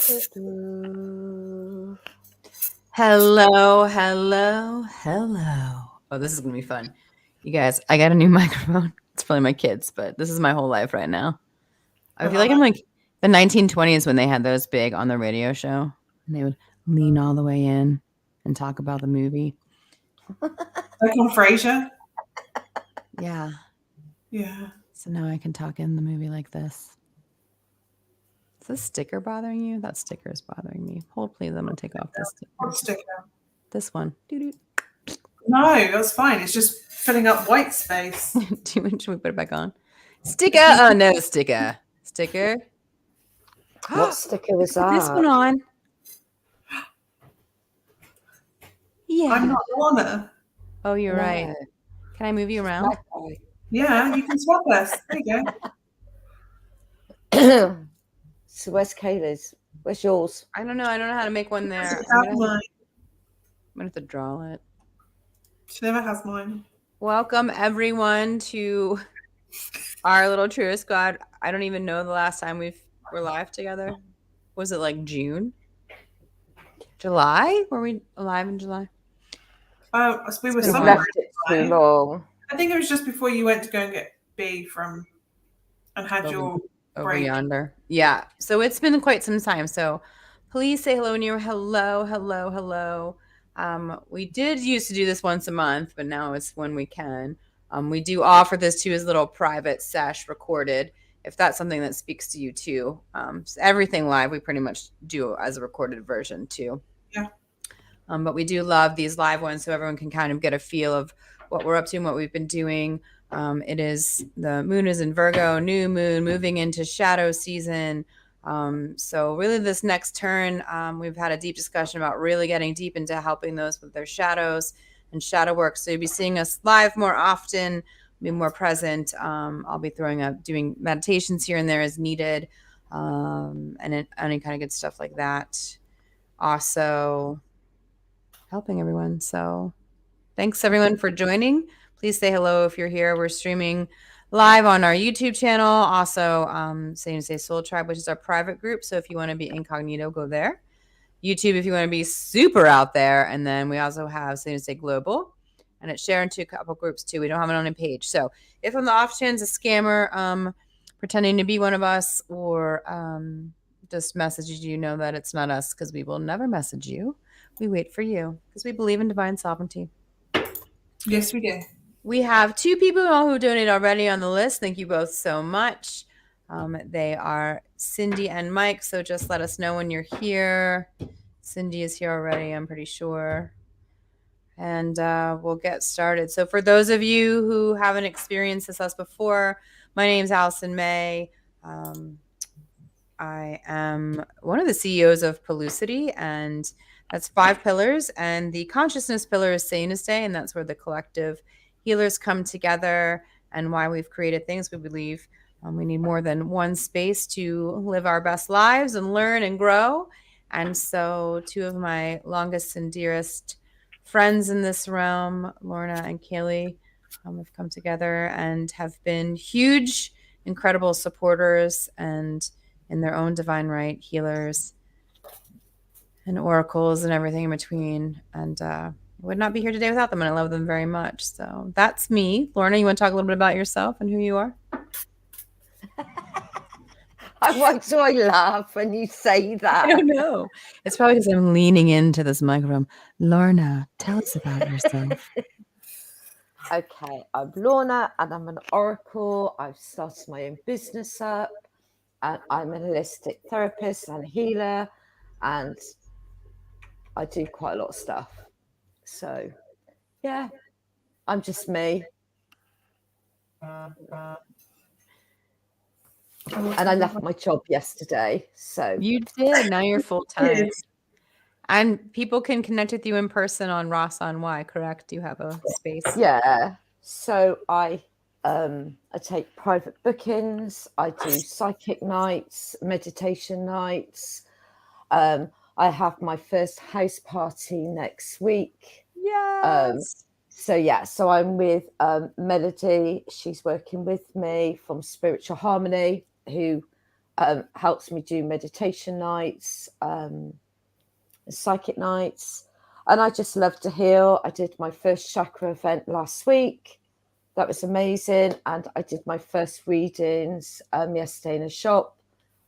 Hello, hello, hello. Oh, this is going to be fun. You guys, I got a new microphone. It's probably my kids, but this is my whole life right now. I feel like I'm like the 1920s when they had those big on the radio show. And they would lean all the way in and talk about the movie. Like on Frasier? Yeah. Yeah. So now I can talk in the movie like this. Is this sticker bothering you? That sticker is bothering me. Hold, please. I'm going to take off this sticker. What sticker? This one. Doo-doo. No, that's fine. It's just filling up white space. Should we put it back on? Sticker. Oh, no sticker. Sticker. What sticker was that? This one on. Yeah. I'm not Llama. Oh, you're right. Can I move you around? Magpie. Yeah, you can swap us. There you go. So where's Kayleigh's? Where's yours? I don't know. I don't know how to make one there. I'm going to have to draw it. She never has mine. Welcome, everyone, to our little Trio Squad. I don't even know the last time we were live together. Was it like June? July? Were we live in July? We were somewhere. Left it too long. I think it was just before you went to go and get B from and had your over yonder. Yeah. So it's been quite some time. So please say hello when you're hello. We did used to do this once a month, but now it's when we can. We do offer this to as little private sesh recorded, if that's something that speaks to you too. So everything live, we pretty much do as a recorded version too. Yeah. But we do love these live ones so everyone can kind of get a feel of what we're up to and what we've been doing. It is the moon is in Virgo, new moon, moving into shadow season. So really this next turn, we've had a deep discussion about really getting deep into helping those with their shadows and shadow work. So you'll be seeing us live more often, be more present. I'll be doing meditations here and there as needed, and any kind of good stuff like that. Also helping everyone. So thanks everyone for joining. Please say hello if you're here. We're streaming live on our YouTube channel. Also, Say Soul Tribe, which is our private group. So if you want to be incognito, go there. YouTube, if you want to be super out there. And then we also have Say Global. And it's shared into a couple groups too. We don't have it on a page. So if on the off chance a scammer pretending to be one of us or just messages you, know that it's not us, because we will never message you. We wait for you because we believe in divine sovereignty. Yes, we do. We have 2 people who donated already on the list. Thank you both so much. They are Cindy and Mike. So just let us know when you're here. Cindy is here already, I'm pretty sure. And we'll get started. So for those of you who haven't experienced this before, my name is Allison May. I am one of the CEOs of Pelucity, and that's 5 pillars. And the consciousness pillar is Sanus Day, and that's where the collective healers come together, and why we've created things. We believe we need more than one space to live our best lives and learn and grow. And so 2 of my longest and dearest friends in this realm, Lorna and Kayleigh, have come together and have been huge, incredible supporters and in their own divine right, healers and oracles and everything in between. And would not be here today without them, and I love them very much. So that's me. Lorna, you want to talk a little bit about yourself and who you are? Why do I laugh when you say that? I don't know. It's probably because I'm leaning into this microphone. Lorna, tell us about yourself. Okay, I'm Lorna and I'm an oracle. I've started my own business up, and I'm an holistic therapist and healer, and I do quite a lot of stuff. So, yeah, I'm just me. And I left my job yesterday. So you did. Now you're full time. And people can connect with you in person on Ross on Y, correct? You have a space. Yeah. So I take private bookings. I do psychic nights, meditation nights. I have my first house party next week. Yes. So I'm with Melody. She's working with me from Spiritual Harmony, who helps me do meditation nights, psychic nights, and I just love to heal. I did my first chakra event last week. That was amazing. And I did my first readings yesterday in a shop.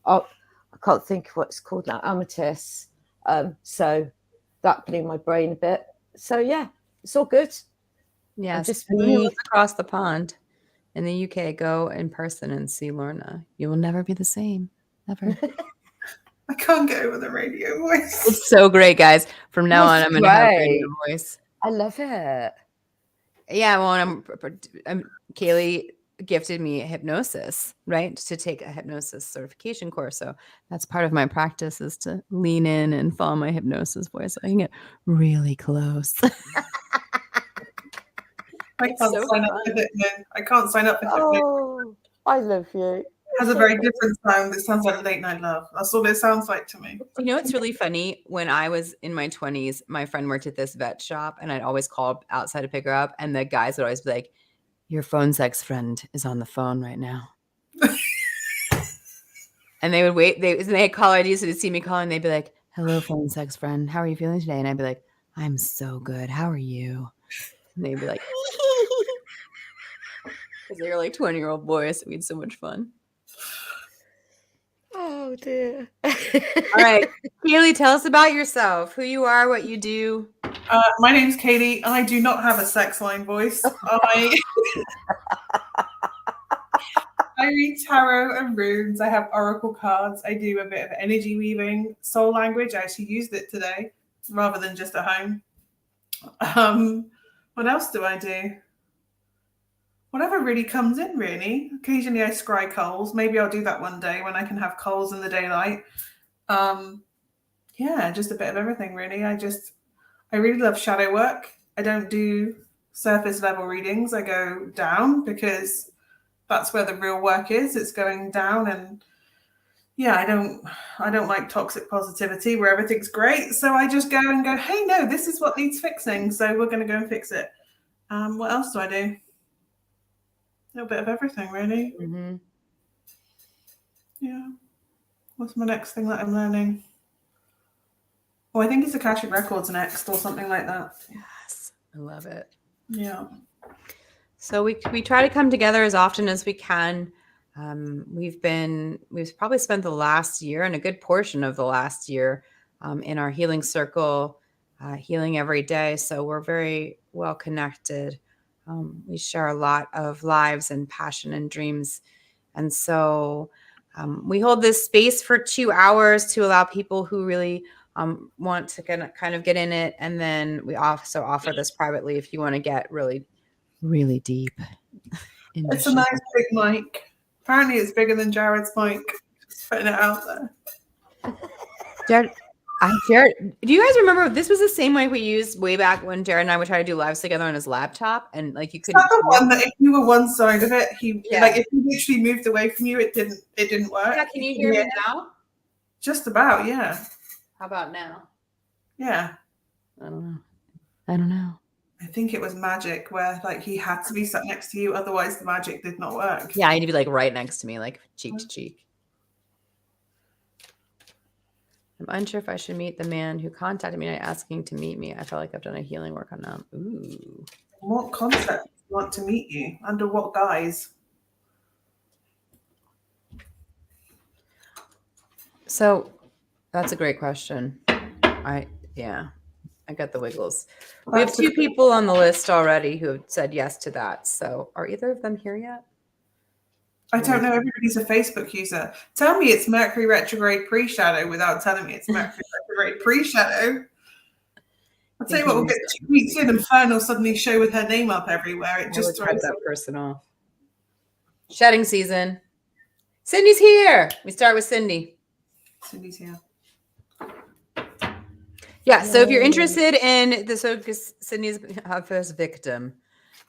Oh, I can't think of what it's called now, amethyst. So that blew my brain a bit. So yeah, it's all good. Yes. Just Everyone who me. lives across the pond in the UK, go in person and see Lorna. You will never be the same. Never. I can't get over the radio voice. It's so great, guys. From now on, It's I'm going to have radio great. voice. I love it. Yeah, well, Kayleigh gifted me hypnosis, right, to take a hypnosis certification course. So that's part of my practice, is to lean in and follow my hypnosis voice so I can get really close. I can't sign up for hypno. I can't sign up for hypno. Oh, I love you. It has a very different sound. It sounds like late night love. That's all it sounds like to me. You know, it's really funny. When I was in my 20s, my friend worked at this vet shop, and I'd always call outside to pick her up. And the guys would always be like, "Your phone sex friend is on the phone right now." And they would wait. They'd call IDs, so they'd see me calling. They'd be like, "Hello, phone sex friend. How are you feeling today?" And I'd be like, "I'm so good. How are you?" And they'd be like, because they were like 20-year-old boys. We had so much fun. Oh dear. All right, Kayleigh, tell us about yourself. Who you are, what you do. My name's Kayleigh. I do not have a sex line voice. I read tarot and runes. I have oracle cards. I do a bit of energy weaving, soul language. I actually used it today rather than just at home. What else do I do? Whatever really comes in, really. Occasionally I scry coals. Maybe I'll do that one day when I can have coals in the daylight. Yeah, just a bit of everything, really. I really love shadow work. I don't do surface level readings. I go down because that's where the real work is. It's going down, and yeah, I don't like toxic positivity where everything's great. So I just go and go, hey, no, this is what needs fixing. So we're going to go and fix it. What else do I do? A little bit of everything, really. Mm-hmm. Yeah. What's my next thing that I'm learning? Oh, I think it's Akashic Records next or something like that. Yes, I love it. Yeah. So we try to come together as often as we can. We've probably spent the last year and a good portion of the last year in our healing circle, healing every day. So we're very well connected. We share a lot of lives and passion and dreams. And so we hold this space for 2 hours to allow people who really want to kind of get in it. And then we also offer this privately if you want to get really, really deep. It's a nice big mic. Apparently it's bigger than Jared's mic. Just putting it out there. Jared, do you guys remember this was the same mic we used way back when Jared and I would try to do lives together on his laptop, and like you couldn't. Is that the one that if you were one side of it, like if he literally moved away from you, it didn't work. Yeah, can you hear me now? Just about, yeah. How about now? Yeah. I don't know. I think it was magic where like he had to be sat next to you, otherwise the magic did not work. Yeah, I need to be like right next to me, like cheek to cheek. I'm unsure if I should meet the man who contacted me asking to meet me. I felt like I've done a healing work on them. Ooh. What concept want to meet you? Under what guise? So that's a great question. I got the wiggles. We have 2 people on the list already who have said yes to that. So are either of them here yet? I don't know. Everybody's a Facebook user. Tell me it's Mercury retrograde pre-shadow without telling me it's Mercury retrograde pre-shadow. I'll tell you what, we'll get 2 weeks in and Fern will suddenly show with her name up everywhere. It just throws that person off. Shedding season. Cindy's here. We start with Cindy. Cindy's here. Yeah, so if you're interested in this, so Cindy's our first victim.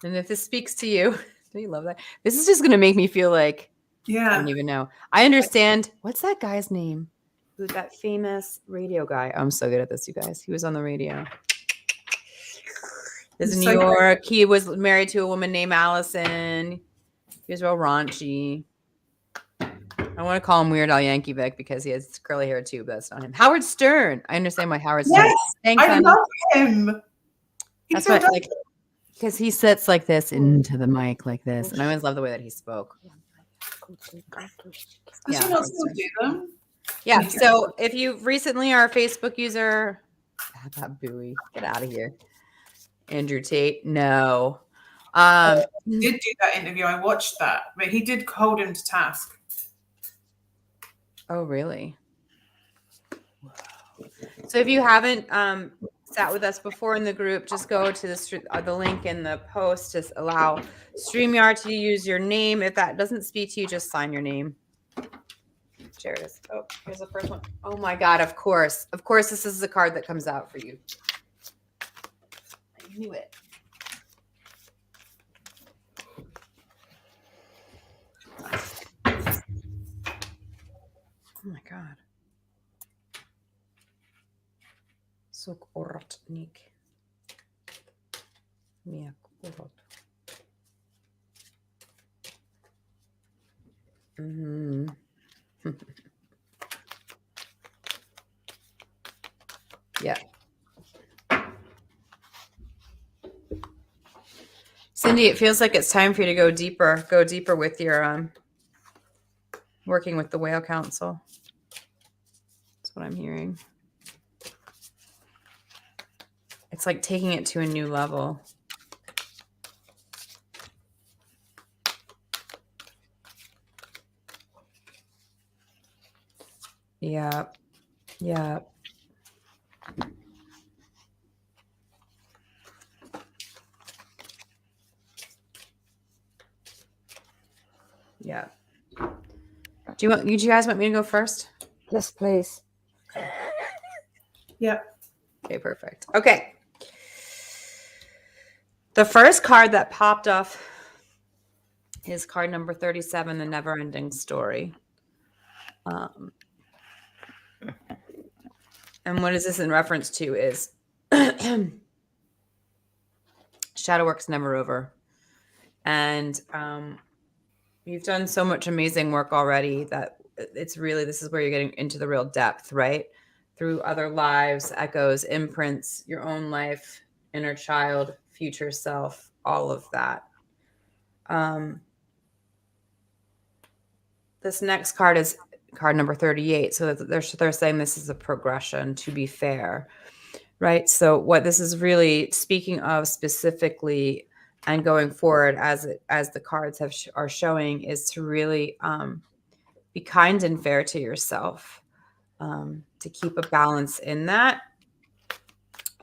And if this speaks to you, do you love that? This is just going to make me feel like, yeah, I don't even know. I understand. What's that guy's name? Who's that famous radio guy? I'm so good at this, you guys. He was on the radio. This is New York. He was married to a woman named Allison. He was real raunchy. I want to call him Weird Al Yankovic because he has curly hair too, but that's not him. Howard Stern. I understand why Howard Stern. Yes, Thanks, I honey. love him. He's That's so what, dope. like, because he sits like this into the mic like this, and I always love the way that he spoke. Does he not still do them? Yeah. So if you recently are a Facebook user, that buoy, get out of here. Andrew Tate. No. He did do that interview. I watched that, but he did hold him to task. Oh, really? So if you haven't sat with us before in the group, just go to the link in the post to allow StreamYard to use your name. If that doesn't speak to you, just sign your name. There it is. Oh, here's the first one. Oh my God, of course. Of course, this is the card that comes out for you. I knew it. Oh my God. Sok orotnik. Miak orot. Mm-hmm. Yeah. Cindy, it feels like it's time for you to go deeper with your working with the Whale Council. That's what I'm hearing. It's like taking it to a new level. Yeah. Yeah. Yeah. Do you guys want me to go first? Yes, please. Yeah. Okay, perfect. Okay. The first card that popped off is card number 37, The Never Ending Story. And what is this in reference to is shadow work's never over. And you've done so much amazing work already that it's really, this is where you're getting into the real depth, right? Through other lives, echoes, imprints, your own life, inner child, future self, all of that. This next card is card number 38. So they're saying this is a progression, to be fair, right? So what this is really speaking of specifically and going forward as the cards are showing is to really be kind and fair to yourself, to keep a balance in that.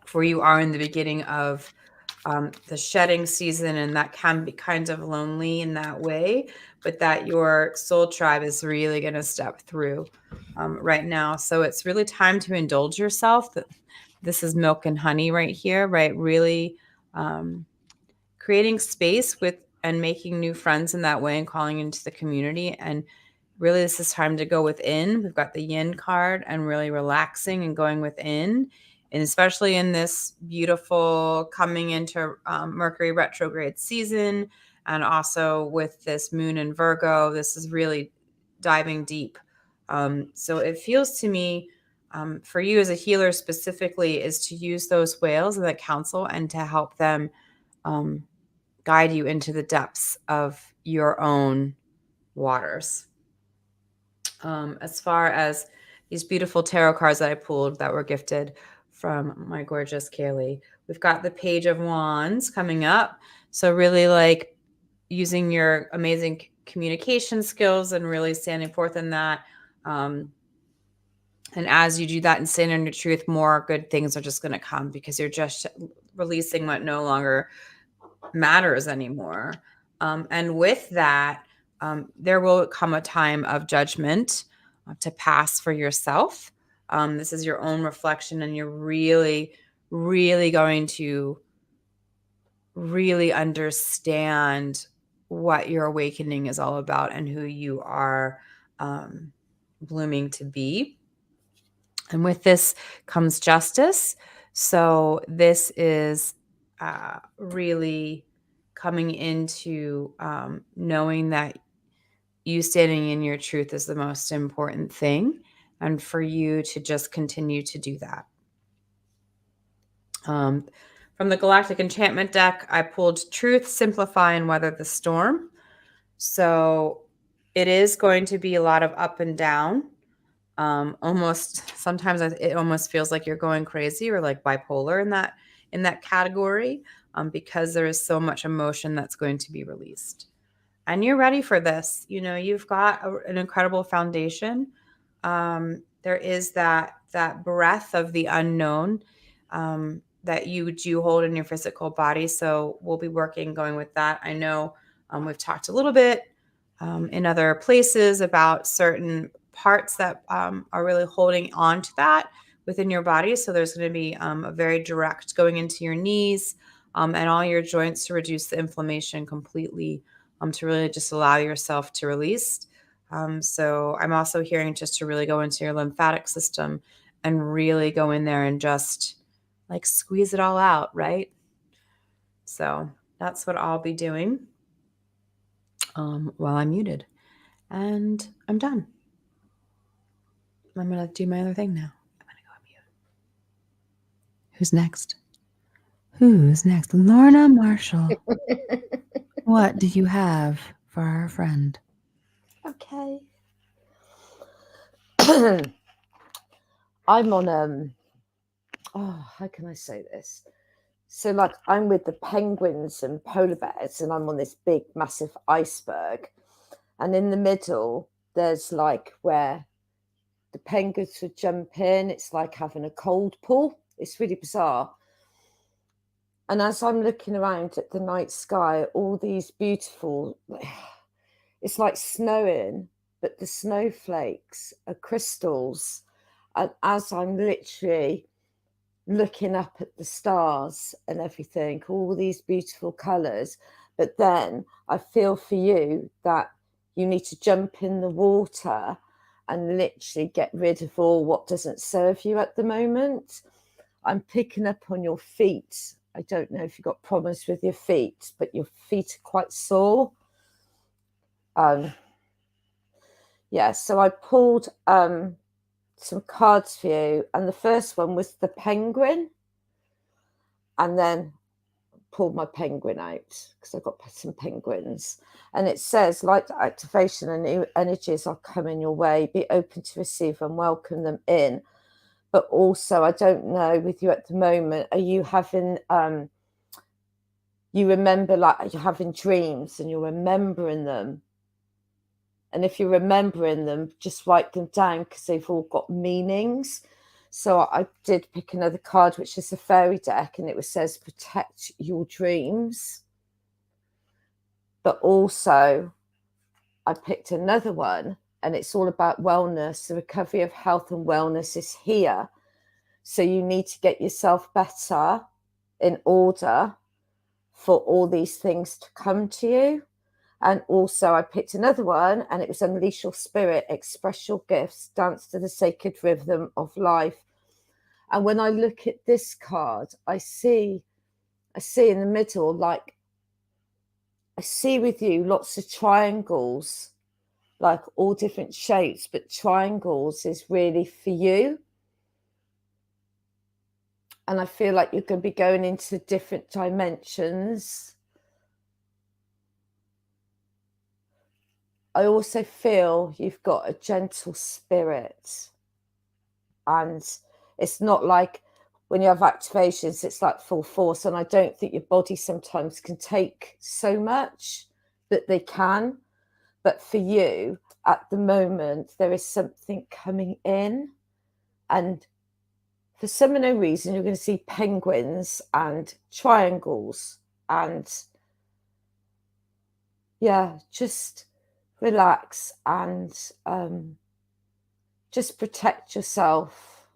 For you are in the beginning of the shedding season, and that can be kind of lonely in that way, but that your soul tribe is really going to step through right now. So it's really time to indulge yourself. This is milk and honey right here, right? Really creating space with and making new friends in that way and calling into the community. And really, this is time to go within. We've got the yin card and really relaxing and going within. And especially in this beautiful coming into Mercury retrograde season, and also with this moon in Virgo, this is really diving deep. So it feels to me, for you as a healer specifically, is to use those whales and that council and to help them guide you into the depths of your own waters. As far as these beautiful tarot cards that I pulled that were gifted from my gorgeous Kayleigh, we've got the Page of Wands coming up. So really like using your amazing communication skills and really standing forth in that. And as you do that and stand in your truth, more good things are just going to come because you're just releasing what no longer matters anymore. And with that, there will come a time of judgment to pass for yourself. This is your own reflection, and you're really, really going to really understand what your awakening is all about and who you are blooming to be. And with this comes justice. So this is really coming into knowing that you standing in your truth is the most important thing, and for you to just continue to do that. From the Galactic Enchantment deck, I pulled Truth, Simplify, and Weather the Storm. So it is going to be a lot of up and down. Almost sometimes it almost feels like you're going crazy or like bipolar in that category, because there is so much emotion that's going to be released. And you're ready for this. You know, you've got an incredible foundation. There is that breath of the unknown that you do hold in your physical body. So we'll be going with that. I know we've talked a little bit in other places about certain parts that are really holding on to that within your body. So there's going to be a very direct going into your knees and all your joints to reduce the inflammation completely, to really just allow yourself to release. So I'm also hearing just to really go into your lymphatic system and really go in there and just like squeeze it all out, right? So that's what I'll be doing while I'm muted. And I'm done. I'm going to do my other thing now. I'm going to go on mute. Who's next? Who's next? Lorna Marshall. What do you have for our friend? Okay. I'm on how can I say this? So like I'm with the penguins and polar bears, and I'm on this big massive iceberg, and in the middle there's like where the penguins would jump in. It's like having a cold pool. It's really bizarre. And as I'm looking around at the night sky, all these beautiful, it's like snowing, but the snowflakes are crystals. And as I'm literally looking up at the stars and everything, all these beautiful colours, but then I feel for you that you need to jump in the water and literally get rid of all what doesn't serve you at the moment. I'm picking up on your feet. I don't know if you've got problems with your feet, but your feet are quite sore. Yeah, so I pulled some cards for you, and the first one was the penguin, and then pulled my penguin out because I've got some penguins, and it says light activation and new energies are coming your way. Be open to receive and welcome them in. But also, I don't know with you at the moment, are you having you remember, like you're having dreams and you're remembering them? And if you're remembering them, just write them down because they've all got meanings. So I did pick another card, which is a fairy deck, and it says protect your dreams. But also I picked another one, and it's all about wellness. The recovery of health and wellness is here. So you need to get yourself better in order for all these things to come to you. And also I picked another one, and it was unleash your spirit, express your gifts, dance to the sacred rhythm of life. And when I look at this card, I see in the middle, like I see with you lots of triangles, like all different shapes, but triangles is really for you. And I feel like you're going to be going into different dimensions. I also feel you've got a gentle spirit. And it's not like when you have activations, it's like full force. And I don't think your body sometimes can take so much, but they can. But for you, at the moment, there is something coming in. And for some unknown reason, you're going to see penguins and triangles. And yeah, just relax and just protect yourself.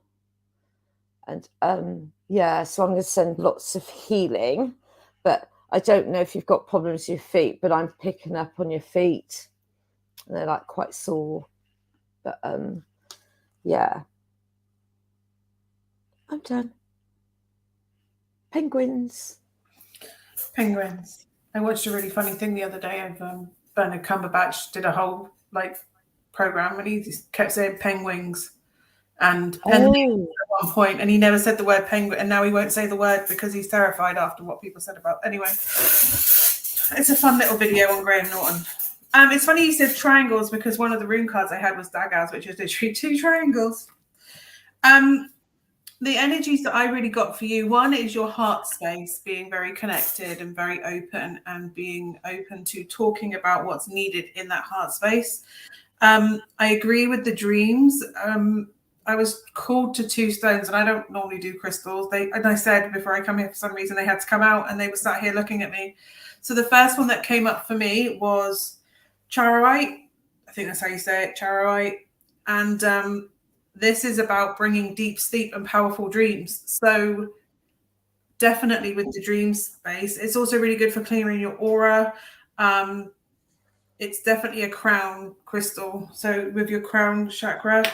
And yeah, so I'm going to send lots of healing, but I don't know if you've got problems with your feet, but I'm picking up on your feet and they're like quite sore. But yeah, I'm done. Penguins. Penguins. I watched a really funny thing the other day of Bernard Cumberbatch did a whole like program, and he just kept saying penguins and Oh, at one point, and he never said the word penguin, and now he won't say the word because he's terrified after what people said about. Anyway, it's a fun little video on Graham Norton. It's funny you said triangles because one of the rune cards I had was daggers, which is literally 2 triangles. The energies that I really got for you, one is your heart space, being very connected and very open, and being open to talking about what's needed in that heart space. I agree with the dreams. I was called to 2 stones, and I don't normally do crystals. And I said before I come here, for some reason, they had to come out, and they were sat here looking at me. So the first one that came up for me was charoite. I think that's how you say it, charoite. And this is about bringing deep sleep and powerful dreams. So definitely with the dream space. It's also really good for clearing your aura. It's definitely a crown crystal. So with your crown chakra.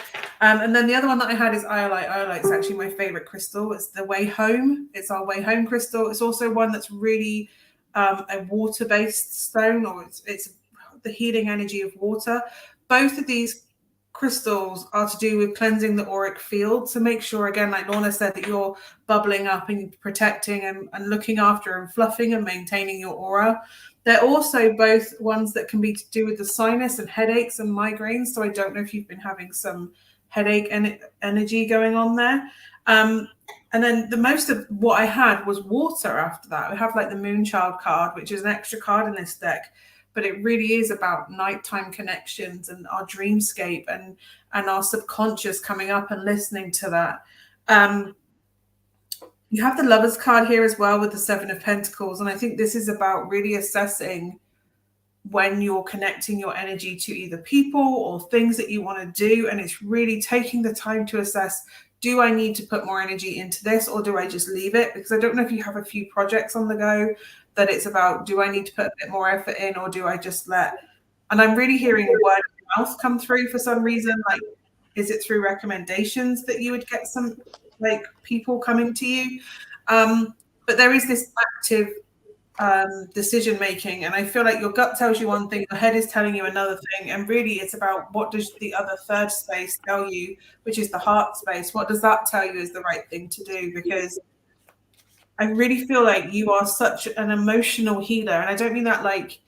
And then the other one that I had is iolite. Iolite is actually my favorite crystal. It's the way home. It's our way home crystal. It's also one that's really a water-based stone, or it's the healing energy of water. Both of these crystals are to do with cleansing the auric field. So make sure, again, like Lorna said, that you're bubbling up and protecting and looking after and fluffing and maintaining your aura. They're also both ones that can be to do with the sinus and headaches and migraines. So I don't know if you've been having some headache energy going on there. And then the most of what I had was water after that. I have like the Moonchild card, which is an extra card in this deck. But it really is about nighttime connections and our dreamscape and our subconscious coming up and listening to that. You have the Lovers card here as well with the 7 of Pentacles. And I think this is about really assessing when you're connecting your energy to either people or things that you want to do. And it's really taking the time to assess, do I need to put more energy into this, or do I just leave it? Because I don't know if you have a few projects on the go that it's about, do I need to put a bit more effort in, or do I just let? And I'm really hearing word of mouth come through for some reason. Like, is it through recommendations that you would get some like people coming to you? But there is this active decision making, and I feel like your gut tells you one thing, your head is telling you another thing, and really it's about what does the other third space tell you, which is the heart space. What does that tell you is the right thing to do? Because I really feel like you are such an emotional healer, and I don't mean that like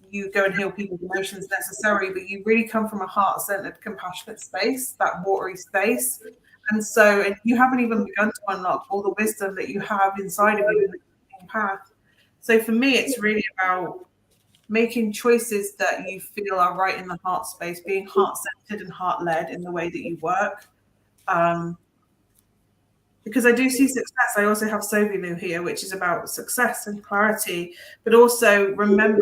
you go and heal people's emotions necessarily, but you really come from a heart-centered, compassionate space, that watery space. And so, and you haven't even begun to unlock all the wisdom that you have inside of you in the path. So for me, it's really about making choices that you feel are right in the heart space, being heart-centered and heart-led in the way that you work. Because I do see success. I also have Sovilu here, which is about success and clarity, but also remembering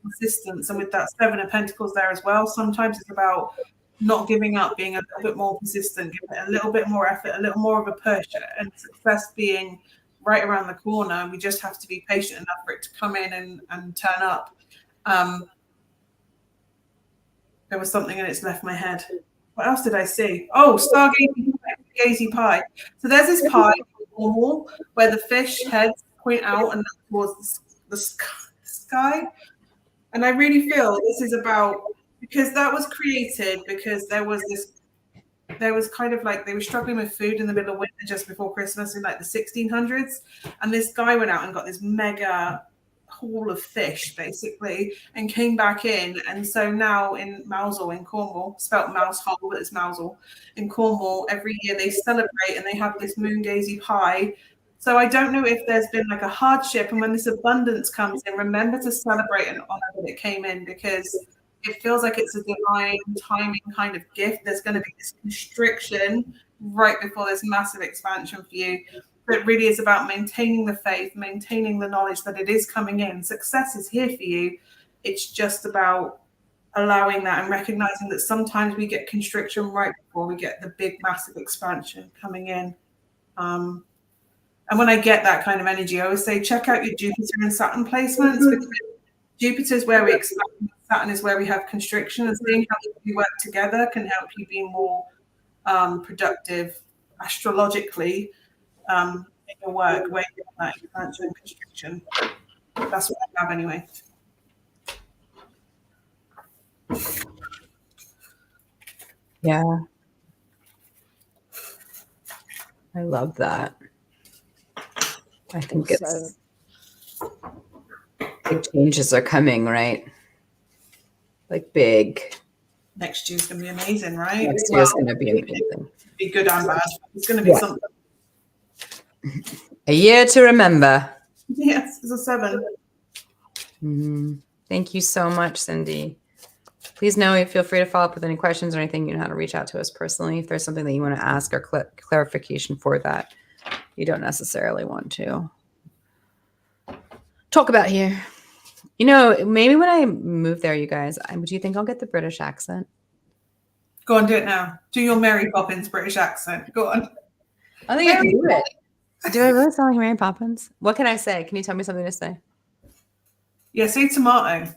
persistence. And with that 7 of Pentacles there as well, sometimes it's about not giving up, being a little bit more persistent, giving it a little bit more effort, a little more of a push, and success being right around the corner. We just have to be patient enough for it to come in and turn up. There was something and it's left my head. What else did I see? Oh, Stargazy pie. So there's this pie normal where the fish heads point out and towards the sky. And I really feel this is about, because that was created because there was kind of like they were struggling with food in the middle of winter just before Christmas in like the 1600s. And this guy went out and got this mega haul of fish basically and came back in. And so now in Mousehole in Cornwall, spelt mouse hole, but it's Mousehole in Cornwall, every year they celebrate and they have this moongazy pie. So I don't know if there's been like a hardship, and when this abundance comes in, remember to celebrate and honor that it came in, because it feels like it's a divine timing kind of gift. There's going to be this constriction right before this massive expansion for you. But it really is about maintaining the faith, maintaining the knowledge that it is coming in. Success is here for you. It's just about allowing that and recognizing that sometimes we get constriction right before we get the big, massive expansion coming in. And when I get that kind of energy, I always say, check out your Jupiter and Saturn placements, because Jupiter is where we expand, Saturn is where we have constriction, and seeing how we work together can help you be more productive astrologically in your work, where you have that expansion and constriction. That's what I have anyway. Yeah. I love that. I think Awesome. it's big changes are coming, right? Like big. Next year's going to be amazing, right? Next year's going to be amazing. Be good and bad. It's going to be Yeah. something. A year to remember. Yes, it's a 7. Thank you so much, Cindy. Please know, feel free to follow up with any questions or anything. You know how to reach out to us personally if there's something that you want to ask or clarification for that you don't necessarily want to talk about here. You know, maybe when I move there, you guys, do you think I'll get the British accent? Go on, do it now. Do your Mary Poppins British accent. Go on. I think I can do it. Do I really sound like Mary Poppins? What can I say? Can you tell me something to say? Yeah, say tomato.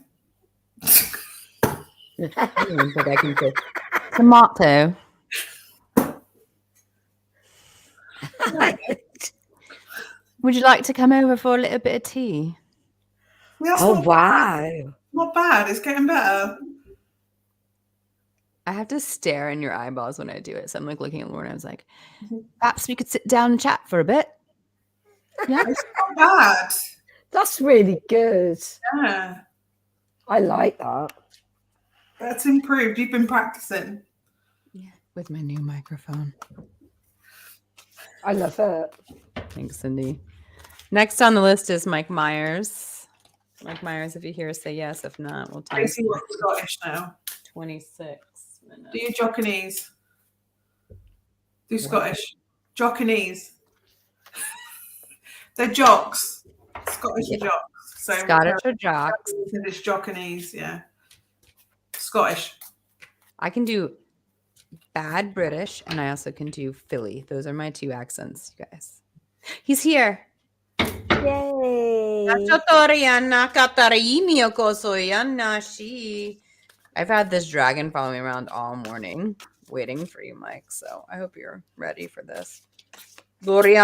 I don't even think I can say tomato. Would you like to come over for a little bit of tea? Oh, wow. Not bad. It's getting better. I have to stare in your eyeballs when I do it. So I'm like looking at Lorna. I was like, perhaps we could sit down and chat for a bit. Yeah. It's not bad. That's really good. Yeah. I like that. That's improved. You've been practicing. Yeah. With my new microphone. I love it. Thanks, Cindy. Next on the list is Mike Myers. Mike Myers, if you hear us, say yes. If not, we'll take Tracy what's Scottish now. 26 minutes. Do your Jockanese. Do Scottish. Jockanese. They're jocks. Scottish are jocks. So Scottish or jocks. It's Jockanese, yeah. Scottish. I can do bad British and I also can do Philly. Those are my 2 accents, you guys. He's here. Yay. I've had this dragon follow me around all morning waiting for you, Mike. So I hope you're ready for this. Delco,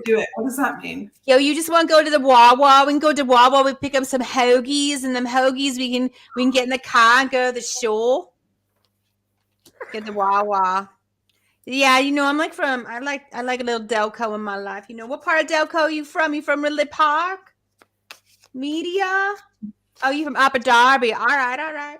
do it. What does that mean? Yo, you just want to go to the Wawa? We can go to Wawa. We pick up some hoagies, and them hoagies we can get in the car and go to the show. Get the Wawa. Yeah, you know, I like a little Delco in my life. You know, what part of Delco are you from? You from Ridley Park? Media? Oh, you from Upper Darby. All right.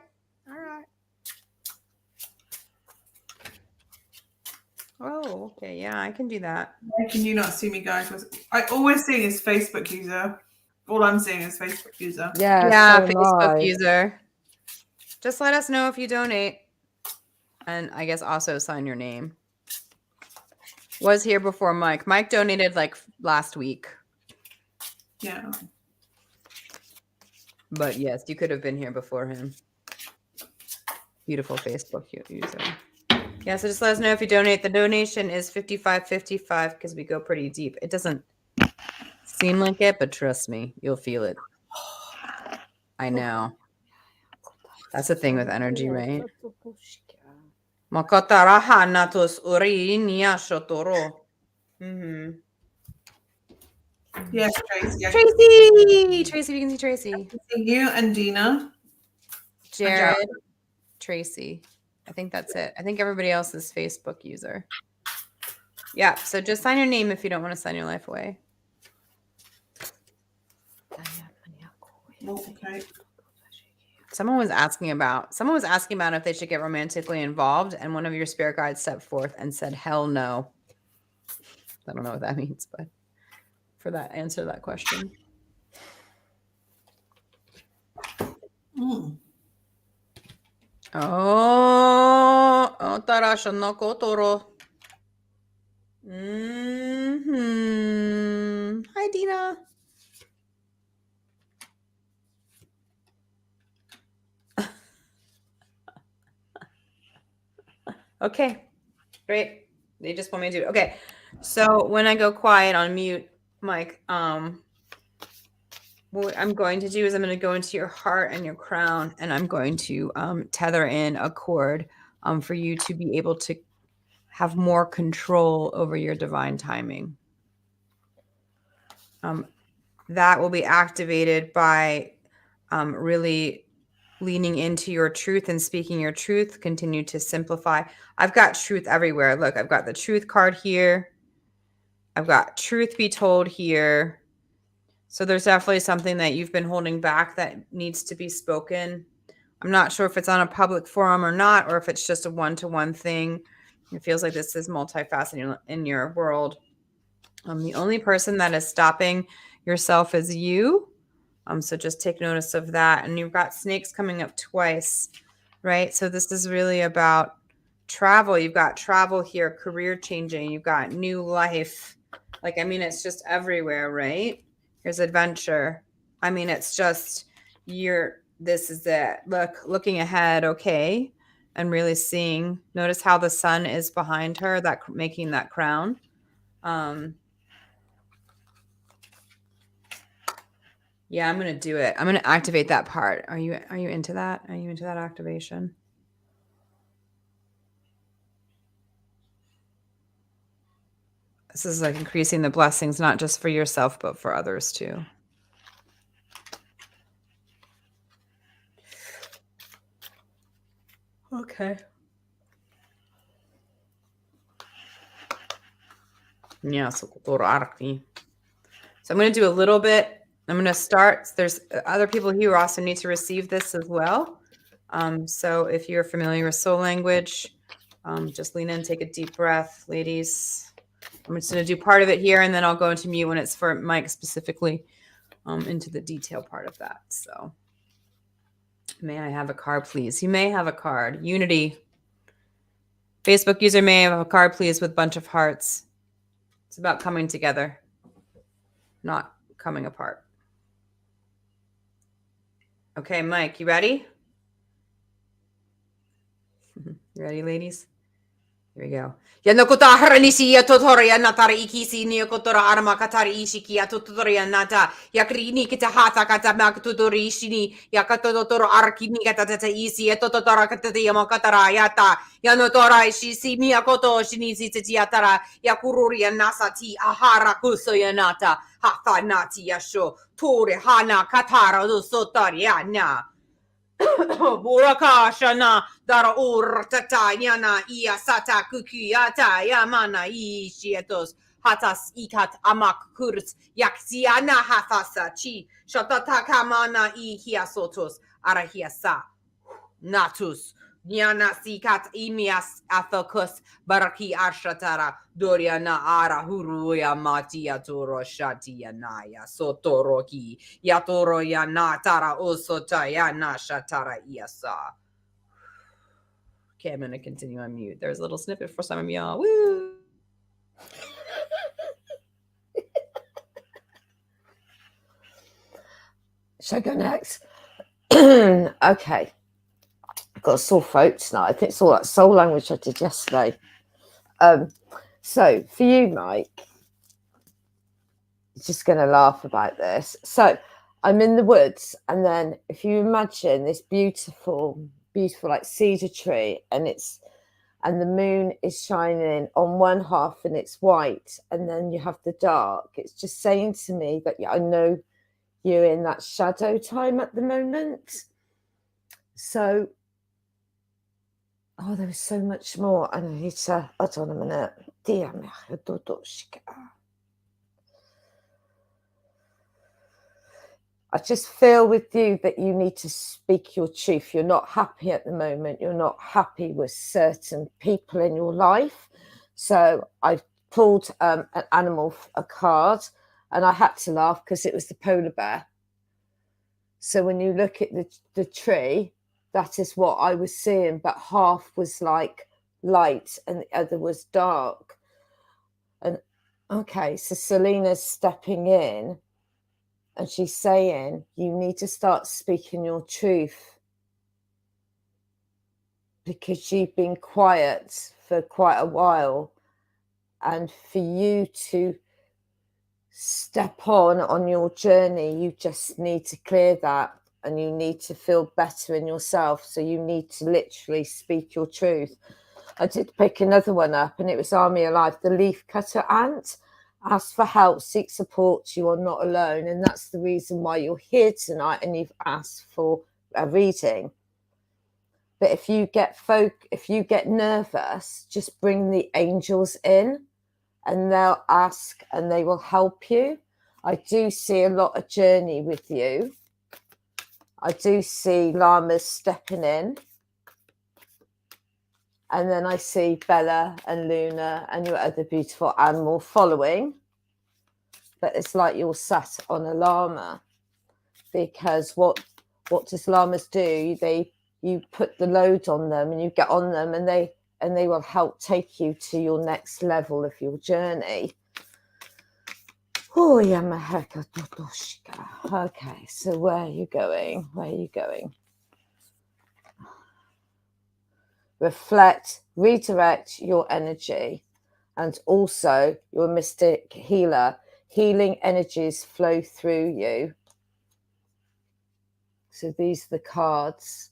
Oh, okay. Yeah, I can do that. Why can you not see me, guys? I always see is Facebook user. All I'm seeing is Facebook user. Yeah, so Facebook user. Just let us know if you donate. And I guess also sign your name. Was here before Mike. Mike donated like last week. Yeah. But yes, you could have been here before him. Beautiful Facebook user. Yeah, so just let us know if you donate. The donation is $55.55 because we go pretty deep. It doesn't seem like it, but trust me, you'll feel it. I know. That's the thing with energy, right? Mm-hmm. Yes, Tracy. Tracy, we can see Tracy. I can see you and Dina. Jared, Tracy. I think that's it. I think everybody else is Facebook user. Yeah, so just sign your name if you don't want to sign your life away. Okay. Someone was asking about if they should get romantically involved, and one of your spirit guides stepped forth and said, "Hell no." I don't know what that means, but for that answer that question. Oh, Tarasha no Kotoro. Hi, Dina. Okay, great. They just want me to do it. Okay, so when I go quiet on mute, Mike, what I'm going to do is I'm going to go into your heart and your crown, and I'm going to tether in a cord for you to be able to have more control over your divine timing. That will be activated by really leaning into your truth and speaking your truth. Continue to simplify. I've got truth everywhere. Look, I've got the truth card here. I've got truth be told here. So there's definitely something that you've been holding back that needs to be spoken. I'm not sure if it's on a public forum or not, or if it's just a one-to-one thing. It feels like this is multifaceted in your world. The only person that is stopping yourself is you. So just take notice of that. And you've got snakes coming up twice, right? So this is really about travel. You've got travel here, career changing. You've got new life. Like, I mean, it's just everywhere, right? Here's adventure. I mean, it's just this is it. Looking ahead, okay, and really seeing. Notice how the sun is behind her, that making that crown. Yeah, I'm gonna do it. I'm gonna activate that part. Are you into that? Are you into that activation? This is like increasing the blessings, not just for yourself, but for others too. Okay. Yeah, so I'm going to do a little bit. I'm going to start. There's other people here who also need to receive this as well. So if you're familiar with soul language, just lean in, take a deep breath, ladies. I'm just going to do part of it here, and then I'll go into mute when it's for Mike specifically, into the detail part of that. So may I have a card, please? You may have a card. Unity. Facebook user may have a card, please, with a bunch of hearts. It's about coming together, not coming apart. Okay, Mike, you ready? You ready, ladies? Here we go. Yanokota haranisia totoria natara ikisi niokotora arma katari ishiki atotoria nata yakrini kita hata kata maktutori ishini yakatotoro arkini kata isi etotora kata yamakatara yata yanotora ishisi miyakoto shinisi tiatara yakururia nasati ahara kuso yanata hata nati yasho tore hana katara dosotaria na Burakashana dara urtata yana iya sata kukiyata yamana ishietos hatas ikat amak kurs yaksiana hafasa chi shatata kamana I hiasotos arahiasa natus Nyana sikat imias athokus baraki ashatara doriana ara huruya matia toro shatia naya sotoroki yatoro yanatara osota yana shatara iasa. Okay, I'm going to continue on mute. There's a little snippet for some of y'all. Woo! Shall I go next? Okay. I've got a sore throat tonight. I think it's all that soul language I did yesterday. So for you, Mike, you're just going to laugh about this. So I'm in the woods, and then if you imagine this beautiful like cedar tree, and the moon is shining on one half and it's white, and then you have the dark. It's just saying to me that I know you're in that shadow time at the moment. So there is so much more. I need to, hold on a minute. I just feel with you that you need to speak your truth. You're not happy at the moment. You're not happy with certain people in your life. So I pulled an animal, a card, and I had to laugh because it was the polar bear. So when you look at the tree, that is what I was seeing, but half was like light and the other was dark. And okay, so Selena's stepping in and she's saying, you need to start speaking your truth because you've been quiet for quite a while. And for you to step on your journey, you just need to clear that. And you need to feel better in yourself. So you need to literally speak your truth. I did pick another one up, and it was Army Alive, the leaf cutter ant. Ask for help, seek support. You are not alone. And that's the reason why you're here tonight and you've asked for a reading. But if you get nervous, just bring the angels in and they'll ask and they will help you. I do see a lot of journey with you. I do see llamas stepping in. And then I see Bella and Luna and your other beautiful animal following. But it's like you're sat on a llama, because what does llamas do? You put the load on them and you get on them and they will help take you to your next level of your journey. Oh, yeah, okay, so where are you going? Where are you going? Reflect, redirect your energy, and also your mystic healer. Healing energies flow through you. So these are the cards.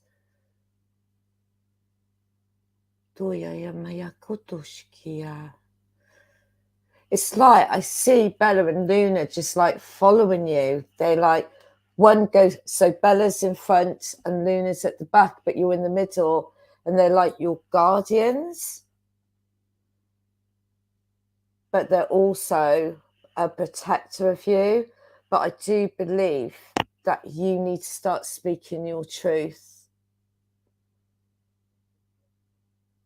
It's like I see Bella and Luna just like following you. They like, one goes, so Bella's in front and Luna's at the back, but you're in the middle, and they're like your guardians. But they're also a protector of you. But I do believe that you need to start speaking your truth.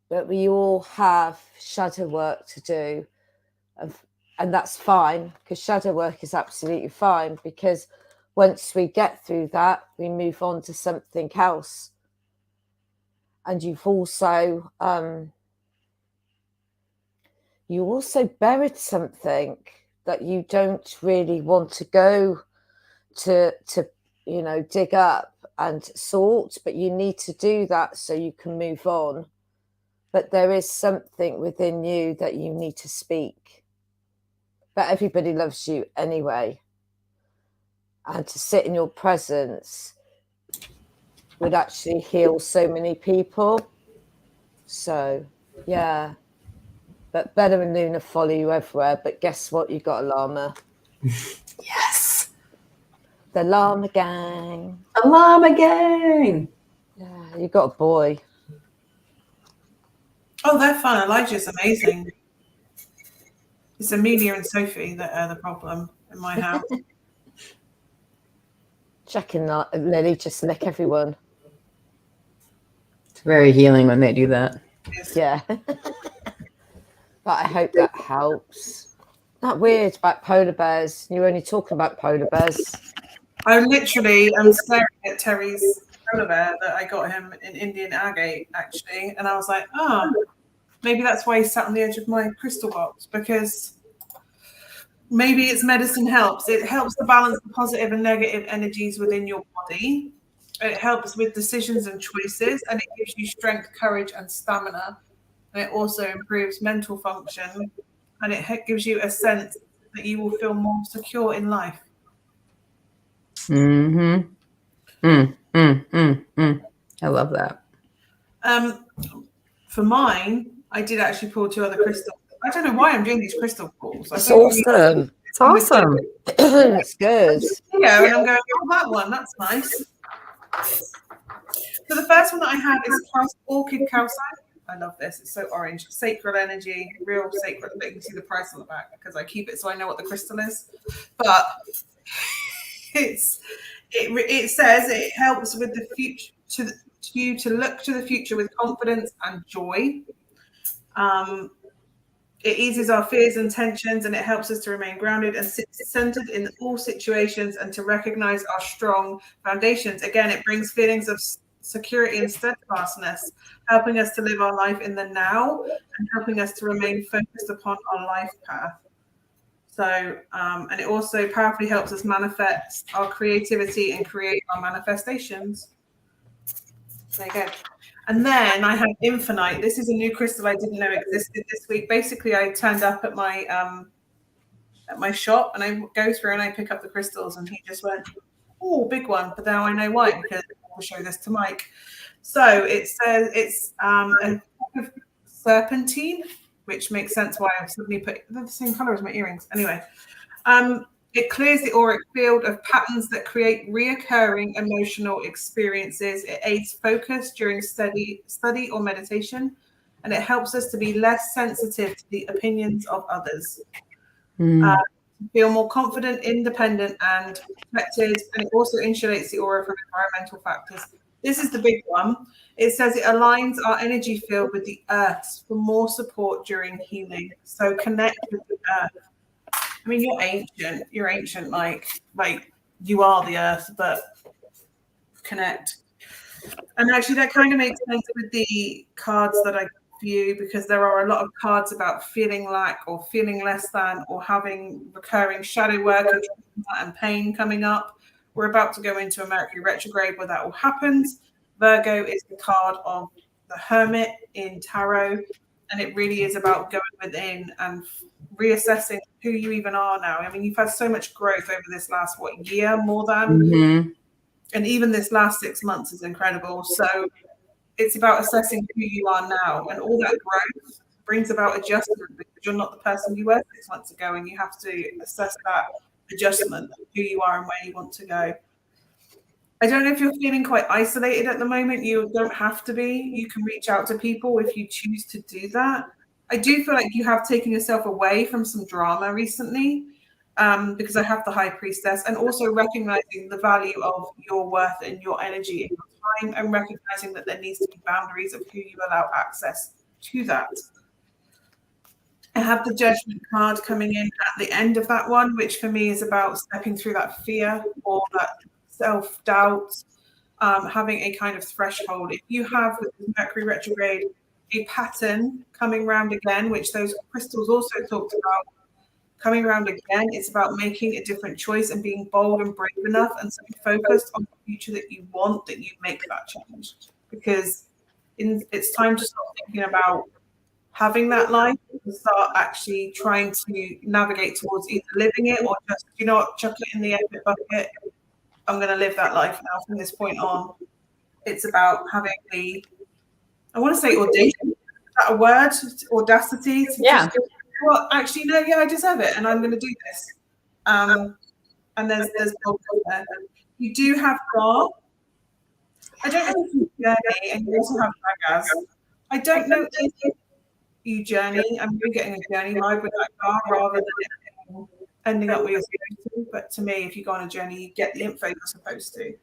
But we all have shadow work to do. And that's fine, because shadow work is absolutely fine, because once we get through that, we move on to something else. And you've also buried something that you don't really want to go to dig up and sort, but you need to do that so you can move on. But there is something within you that you need to speak. But everybody loves you anyway. And to sit in your presence would actually heal so many people. So, yeah. But Bella and Luna follow you everywhere. But guess what? You got a llama. Yes. The llama gang. A llama gang. Yeah, you got a boy. Oh, they're fun. Elijah's amazing. It's Amelia and Sophie that are the problem in my house. Jack and Lily just lick everyone. It's very healing when they do that. Yeah. But I hope that helps. That weird about polar bears. You're only talking about polar bears. I literally am staring at Terry's polar bear that I got him in Indian agate, actually. And I was like, maybe that's why he sat on the edge of my crystal box, because maybe its medicine helps. It helps to balance the positive and negative energies within your body. It helps with decisions and choices, and it gives you strength, courage, and stamina. And it also improves mental function, and it gives you a sense that you will feel more secure in life. I love that. For mine, I did actually pull 2 other crystals. I don't know why I'm doing these crystal pulls. It's awesome. It's awesome. It's good. Yeah, and I'm going, oh, that one, that's nice. So the first one that I have is Orchid Calcite. I love this. It's so orange. Sacred energy, real sacred. You can see the price on the back because I keep it so I know what the crystal is. But it says it helps with the future, to look to the future with confidence and joy. It eases our fears and tensions, and it helps us to remain grounded and centered in all situations, and to recognize our strong foundations. Again, it brings feelings of security and steadfastness, helping us to live our life in the now and helping us to remain focused upon our life path. So, and it also powerfully helps us manifest our creativity and create our manifestations. There you go. And then I have Infinite. This is a new crystal I didn't know existed this week. Basically, I turned up at my shop, and I go through and I pick up the crystals, and he just went, "Oh, big one!" But now I know why, because I'll show this to Mike. So it says it's a serpentine which makes sense why I suddenly put they're the same color as my earrings. Anyway, it clears the auric field of patterns that create reoccurring emotional experiences. It aids focus during study or meditation, and it helps us to be less sensitive to the opinions of others. Feel more confident, independent, and protected, and it also insulates the aura from environmental factors. This is the big one. It says it aligns our energy field with the earth for more support during healing. So connect with the earth. I mean, you're ancient, like you are the earth, but connect. And actually that kind of makes sense with the cards that I you, because there are a lot of cards about feeling lack or feeling less than or having recurring shadow work and pain coming up. We're about to go into a Mercury retrograde where that all happens. Virgo is the card of the Hermit in tarot, and it really is about going within and reassessing who you even are now. I mean, you've had so much growth over this last year more than and even this last 6 months is incredible. So it's about assessing who you are now, and all that growth brings about adjustment because you're not the person you were 6 months ago, and you have to assess that adjustment of who you are and where you want to go. I don't know if you're feeling quite isolated at the moment. You don't have to be. You can reach out to people if you choose to do that. I do feel like you have taken yourself away from some drama recently, because I have the High Priestess, and also recognizing the value of your worth and your energy and your time, and recognizing that there needs to be boundaries of who you allow access to that. I have the Judgment card coming in at the end of that one, which for me is about stepping through that fear or that self-doubt, having a kind of threshold. If you have with Mercury retrograde a pattern coming round again, which those crystals also talked about, coming around again, it's about making a different choice and being bold and brave enough and so focused on the future that you want that you make that change. Because it's time to stop thinking about having that life and start actually trying to navigate towards either living it or just, you know what, chuck it in the epic bucket. I'm going to live that life now from this point on. It's about having the, I want to say audacious, is that a word? Audacity? Yeah. Well, actually, no, yeah, I deserve it, and I'm going to do this. And there's there. You do have God. I don't know if you journey, and you also have Ragas. I don't know if you journey. I'm really getting a journey vibe with that God rather than ending up where you're supposed to. But to me, if you go on a journey, you get the info you're supposed to.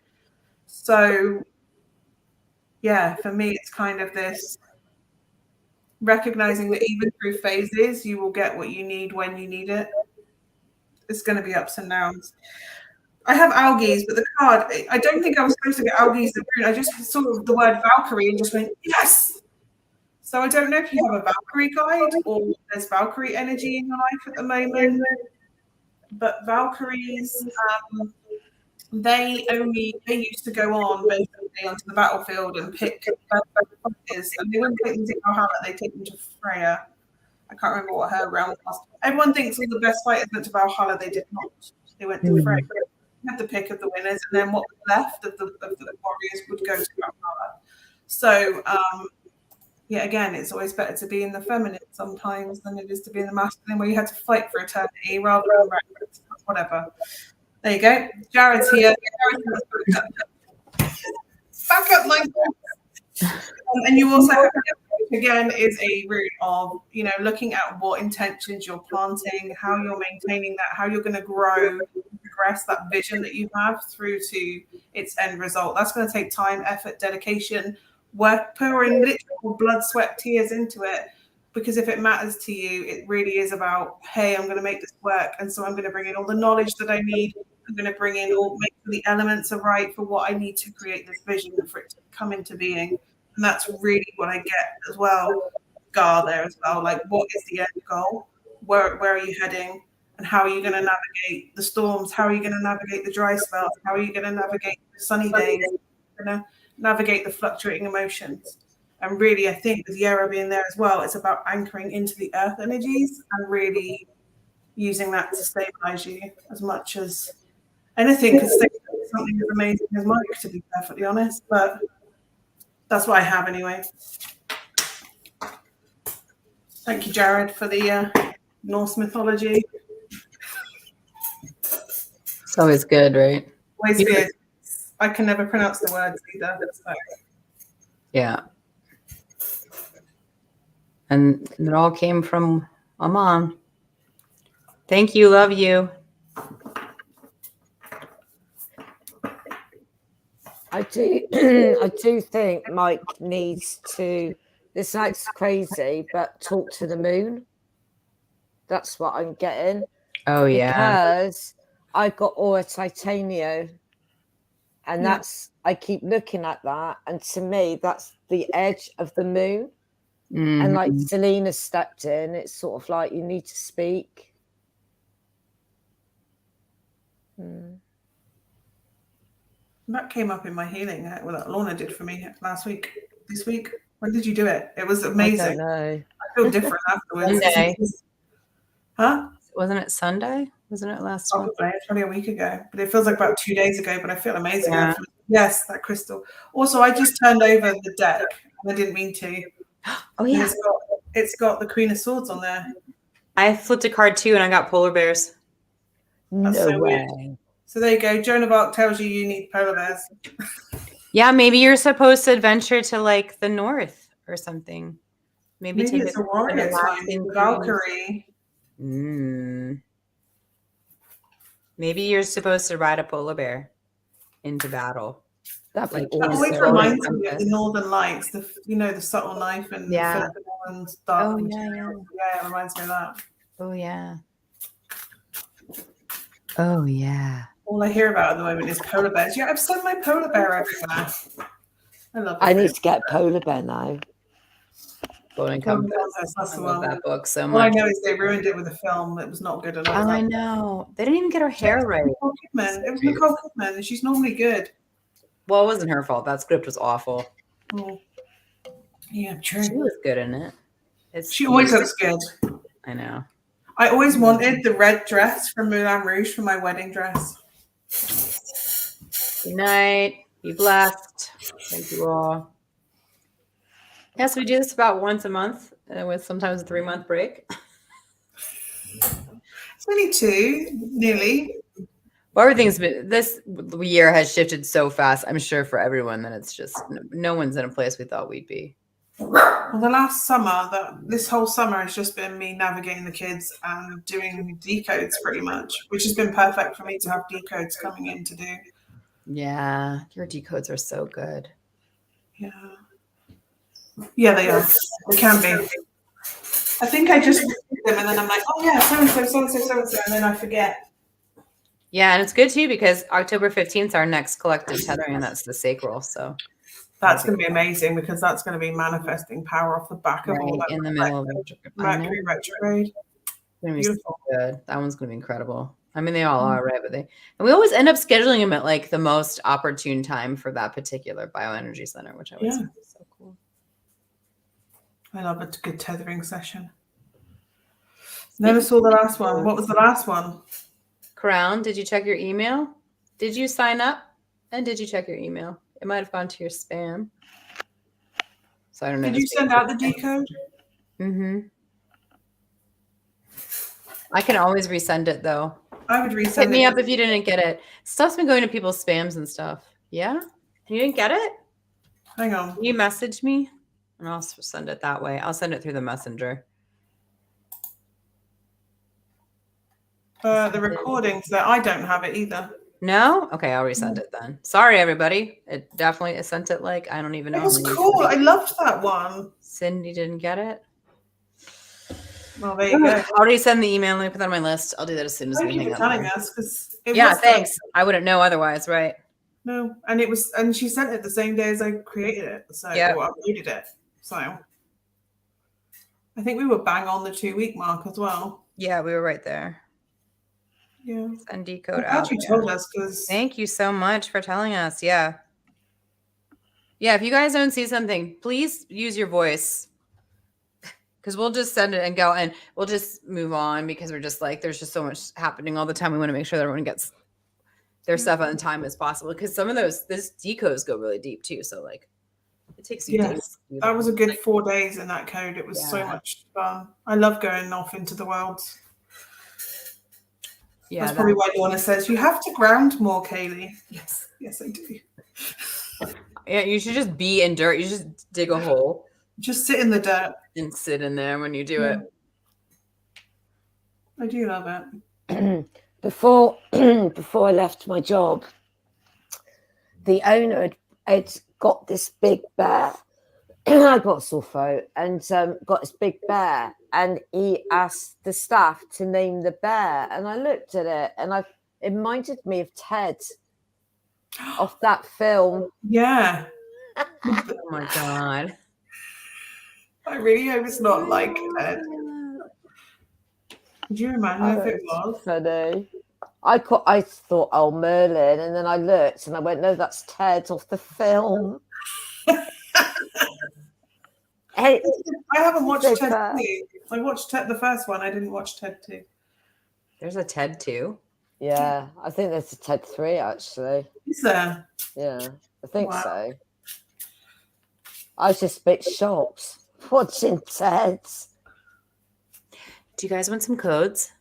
So, yeah, for me, it's kind of this recognizing that even through phases, you will get what you need when you need it. It's going to be ups and downs. I have algaes, but the card, I don't think I was supposed to get algaes. I just saw the word Valkyrie and just went, yes. So I don't know if you have a Valkyrie guide or there's Valkyrie energy in your life at the moment. But Valkyries, they used to go on basically onto the battlefield and pick fighters, and they wouldn't take them to Valhalla, they take them to Freya. I can't remember what her realm was. Everyone thinks all the best fighters went to Valhalla. They did not. They went to Freya. They had the pick of the winners, and then what was left of the warriors would go to Valhalla. So, yeah, again, it's always better to be in the feminine sometimes than it is to be in the masculine, where you had to fight for eternity rather than whatever. There you go. Jared's here. Back up my and you also have, again, is a root of, you know, looking at what intentions you're planting, how you're maintaining that, how you're going to grow, progress that vision that you have through to its end result. That's going to take time, effort, dedication, work, pouring literal blood, sweat, tears into it. Because if it matters to you, it really is about, hey, I'm going to make this work. And so I'm going to bring in all the knowledge that I need. I'm going to bring in make sure the elements are right for what I need to create this vision for it to come into being. And that's really what I get as well. Gar there as well. Like, what is the end goal? Where are you heading? And how are you going to navigate the storms? How are you going to navigate the dry spells? How are you going to navigate the sunny days? How are you going to navigate the fluctuating emotions? And really, I think with Yara being there as well, it's about anchoring into the earth energies and really using that to stabilize you as much as anything, because something as amazing as Mike, to be perfectly honest. But that's what I have anyway. Thank you, Jared, for the Norse mythology. It's always good, right? Always good. I can never pronounce the words either. So. Yeah. And it all came from a mom. Thank you. Love you. I do I do think Mike needs to, this sounds crazy, but talk to the moon. That's what I'm getting. Oh, yeah. Because I got Aura Titania, and that's, I keep looking at that, and to me that's the edge of the moon. Mm-hmm. And like Selena stepped in, it's sort of like you need to speak. That came up in my healing that Lorna did for me this week. When did you do it? It was amazing. I don't know. I feel different afterwards. Sunday. Huh? Wasn't it Sunday? Wasn't it last Probably. month? It's probably a week ago. But it feels like about 2 days ago, but I feel amazing. Yeah. Yes, that crystal. Also, I just turned over the deck. And I didn't mean to. Oh, yeah. And it's got the Queen of Swords on there. I flipped a card too, and I got polar bears. No so way. Weird. So there you go. Joan of Arc tells you need polar bears. Yeah, maybe you're supposed to adventure to like the north or something. Maybe take it's a warrior time. Valkyrie. Maybe you're supposed to ride a polar bear into battle. That'd be That always awesome. reminds me of the Northern Lights, the subtle knife and yeah. and dark. Oh, yeah. Yeah, it reminds me of that. Oh, yeah. Oh, yeah. All I hear about at the moment is polar bears. Yeah, I've sent my polar bear everywhere. I love it. I need to get polar bear now. Golden Compass. That's I the love one. that book so All much. I know is they ruined it with a film. It was not good enough. Oh, I know. They didn't even get her hair right. Nicole Kidman. It was Nicole Kidman, and she's normally good. Well, it wasn't her fault. That script was awful. Oh. Yeah, true. She was good in it. She always looks good. I know. I always wanted the red dress from Moulin Rouge for my wedding dress. Good night. Be blessed. Thank you all. Yes, we do this about once a month with sometimes a 3-month break. It's only 2, nearly. Well, this year has shifted so fast, I'm sure, for everyone that it's just no one's in a place we thought we'd be. Well, the last summer, this whole summer has just been me navigating the kids and doing decodes pretty much, which has been perfect for me to have decodes coming in to do. Yeah, your decodes are so good. Yeah. Yeah, they are. They can be. I think I just read them and then I'm like, oh yeah, so-and-so, so-and-so, so-and-so, and then I forget. Yeah, and it's good too because October 15th is our next collective tethering, and that's the sacral. So that's going to be amazing because that's going to be manifesting power off the back of all that. In the middle of Mercury retrograde. It's going to be so good. That one's going to be incredible. I mean, they all are, right? But and we always end up scheduling them at like the most opportune time for that particular bioenergy center, which I always think is so cool. I love a good tethering session. Never saw the last one. What was the last one? Crown, did you check your email? Did you sign up? And did you check your email? It might have gone to your spam. So I don't know. Did you send out the decode? Mm-hmm. I can always resend it though. I would resend it. Hit me up if you didn't get it. Stuff's been going to people's spams and stuff. Yeah? You didn't get it? Hang on. You message me and I'll send it that way. I'll send it through the messenger. The recordings there, I don't have it either. No? Okay, I'll resend it then. Sorry, everybody. It definitely sent it like, I don't even know. It was cool. I loved that one. Cindy didn't get it. Well, there you go. I'll already send the email. Let me put that on my list. I'll do that as soon as we hang Thank you up. for telling us. Because thanks. I wouldn't know otherwise, right? No, and she sent it the same day as I created it. So or uploaded it. So I think we were bang on the 2-week mark as well. Yeah, we were right there. Yeah. Send decode I'm glad out. you told us because thank you so much for telling us. Yeah. Yeah, if you guys don't see something, please use your voice. Because we'll just send it and go and we'll just move on because we're just like, there's just so much happening all the time. We want to make sure that everyone gets their stuff on time as possible. Because some of those decodes go really deep too. So like It takes you days. To do That was a them. good 4 days in that code. It was so Yeah. much fun. I love going off into the worlds. Yeah, That's probably why Lorna says you have to ground more, Kayleigh. Yes, I do. Yeah, you should just be in dirt. You should just dig a hole Just sit in the dirt. and sit in there when you do it. I do love it. Before I left my job, the owner had got this big bear. I got a sore throat and got this big bear, and he asked the staff to name the bear, and I looked at it, and it reminded me of Ted off that film. Yeah. Oh my god! I really hope it's not like Ted. Could you imagine if it was? Funny. I thought, oh, Merlin, and then I looked and I went, no, that's Ted off the film. Hey, I haven't watched so Ted bad. 2. I watched Ted the first one. I didn't watch Ted 2. There's a Ted 2. Yeah, I think there's a Ted 3 actually. Is there? Yeah, I think Wow. so. I was just a bit shocked watching Ted. Do you guys want some codes?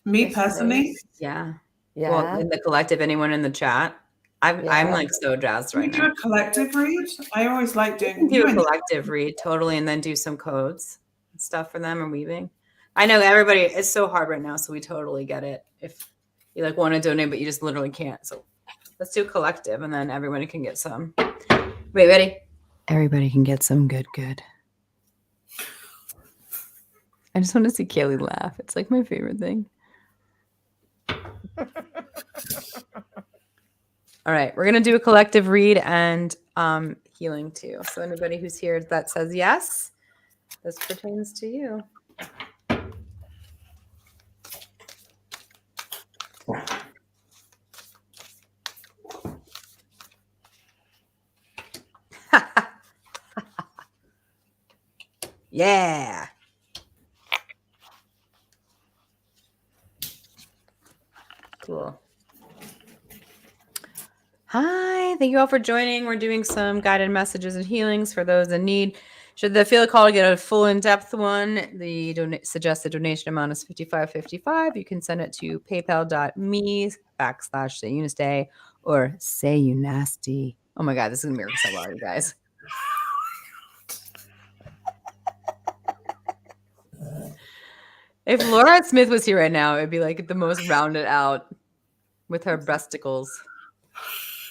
Me personally? Yeah. Yeah. Well, in the collective, anyone in the chat? I'm like so jazzed Can we right do now. a collective read? I always like We doing can do a collective read totally, and then do some codes and stuff for them and weaving. I know everybody, it's so hard right now, so we totally get it. If you like want to donate, but you just literally can't. So let's do a collective, and then everybody can get some. Wait, ready? Everybody can get some good. I just want to see Kayleigh laugh. It's like my favorite thing. All right, we're gonna do a collective read and healing too. So anybody who's here that says yes, this pertains to you. Yeah. Cool. Hi, thank you all for joining. We're doing some guided messages and healings for those in need. Should they feel a call to get a full in-depth one, the suggested donation amount is $55.55. You can send it to paypal.me/sayunistay or say you nasty. Oh my God, this is gonna be so well, you guys. If Laura Smith was here right now, it'd be like the most rounded out with her breasticles.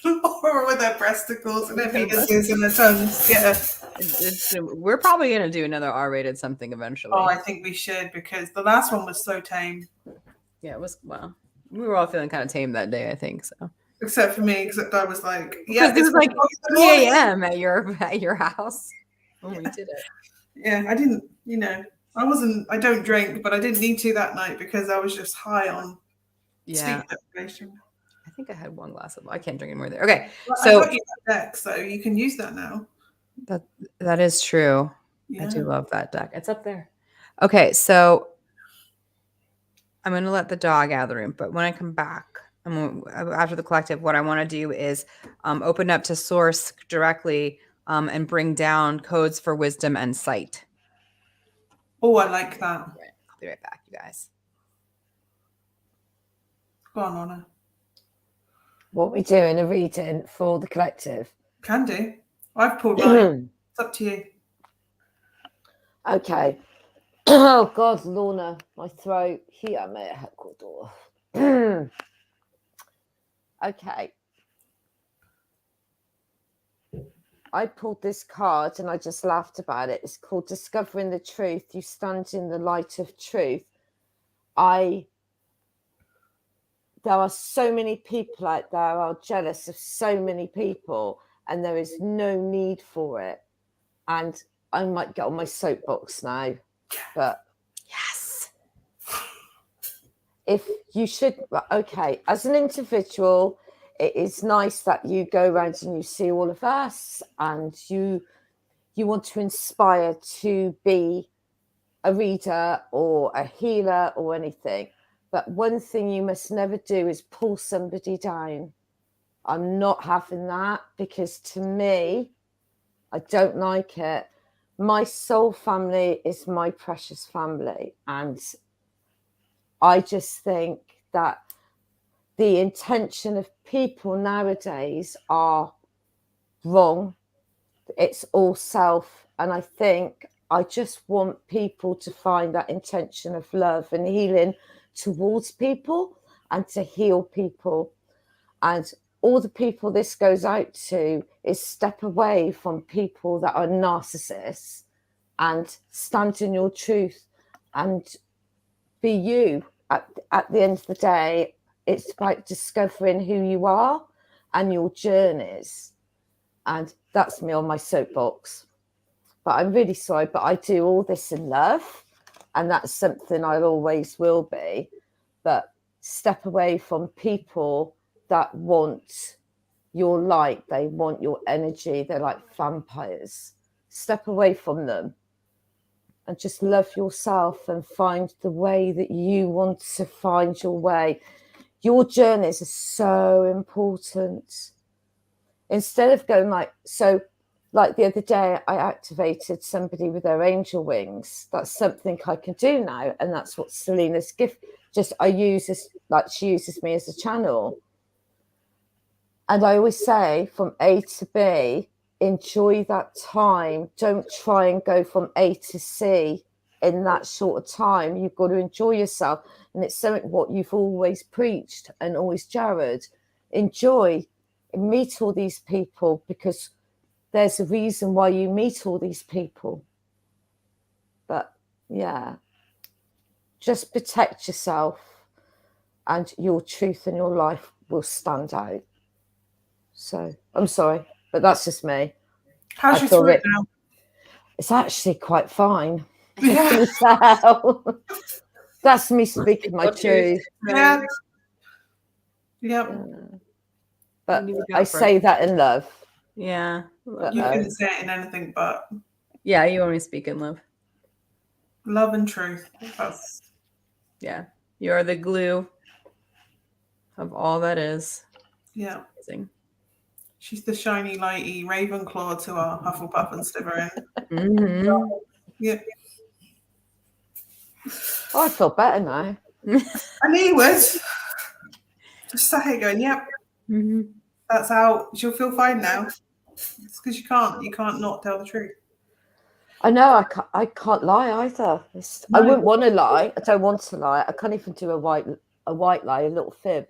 or with their breasticles and their penises and their tongues. Yeah. We're probably gonna do another R-rated something eventually. Oh, I think we should, because the last one was so tame. Yeah, it was. Well, we were all feeling kind of tame that day, I think so. Except for me, except I was like, yeah, it was like 3 a.m. at your house when we did it. Yeah, I didn't. I don't drink, but I didn't need to that night because I was just high on sleep deprivation. I think I had one glass of. I can't drink anymore there. Okay, well, so I got you that deck, so you can use that now. That is true. Yeah. I do love that deck. It's up there. Okay, so I'm going to let the dog out of the room, but when I come back, after the collective, what I want to do is open up to source directly and bring down codes for wisdom and sight. Oh, I like that. Right. I'll be right back, you guys. Go on, Lorna. What we doing a reading for the collective? Can do. I've pulled mine. It's up to you. Okay. Oh God, Lorna, my throat. Here, may I have Okay. I pulled this card and I just laughed about it. It's called Discovering the Truth. You stand in the light of truth. There are so many people out there who are jealous of so many people, and there is no need for it. And I might get on my soapbox now, but yes. If you should, okay, as an individual, it is nice that you go around and you see all of us, and you want to inspire to be a reader or a healer or anything. But one thing you must never do is pull somebody down. I'm not having that, because to me, I don't like it. My soul family is my precious family. And I just think that the intention of people nowadays are wrong. It's all self. And I think I just want people to find that intention of love and healing towards people and to heal people. And all the people this goes out to is step away from people that are narcissists and stand in your truth and be you. At the end of the day, it's about discovering who you are and your journeys. And that's me on my soapbox. But I'm really sorry, but I do all this in love, and that's something I always will be. But step away from people that want your light, they want your energy, they're like vampires. Step away from them and just love yourself and find the way that you want to find your way. Your journeys are so important. Instead of going like the other day, I activated somebody with their angel wings. That's something I can do now, and that's what Selena's gift. Just I use this, like she uses me as a channel. And I always say, from A to B, enjoy that time. Don't try and go from A to C in that short of time. You've got to enjoy yourself, and it's something what you've always preached and always Jared. Enjoy. Meet all these people, because there's a reason why you meet all these people. But yeah, just protect yourself, and your truth and your life will stand out. So I'm sorry, but that's just me. How's your throat now? It's actually quite fine. Yeah. That's me speaking my truth. Yeah. Yep. But I say that in love. Yeah. But, you couldn't say it in anything but. Yeah, you only speak in love. Love and truth. Yeah. You are the glue of all that is. Yeah. Amazing. She's the shiny, lighty Ravenclaw to our Hufflepuff and Slytherin. Mm-hmm. Yeah. Oh, I feel better now. I knew you would. Just sat here going, yep. Mm-hmm. That's how she'll feel fine now. It's because you can't not tell the truth. I know I can't lie either. No. I wouldn't want to lie. I don't want to lie. I can't even do a white lie, a little fib.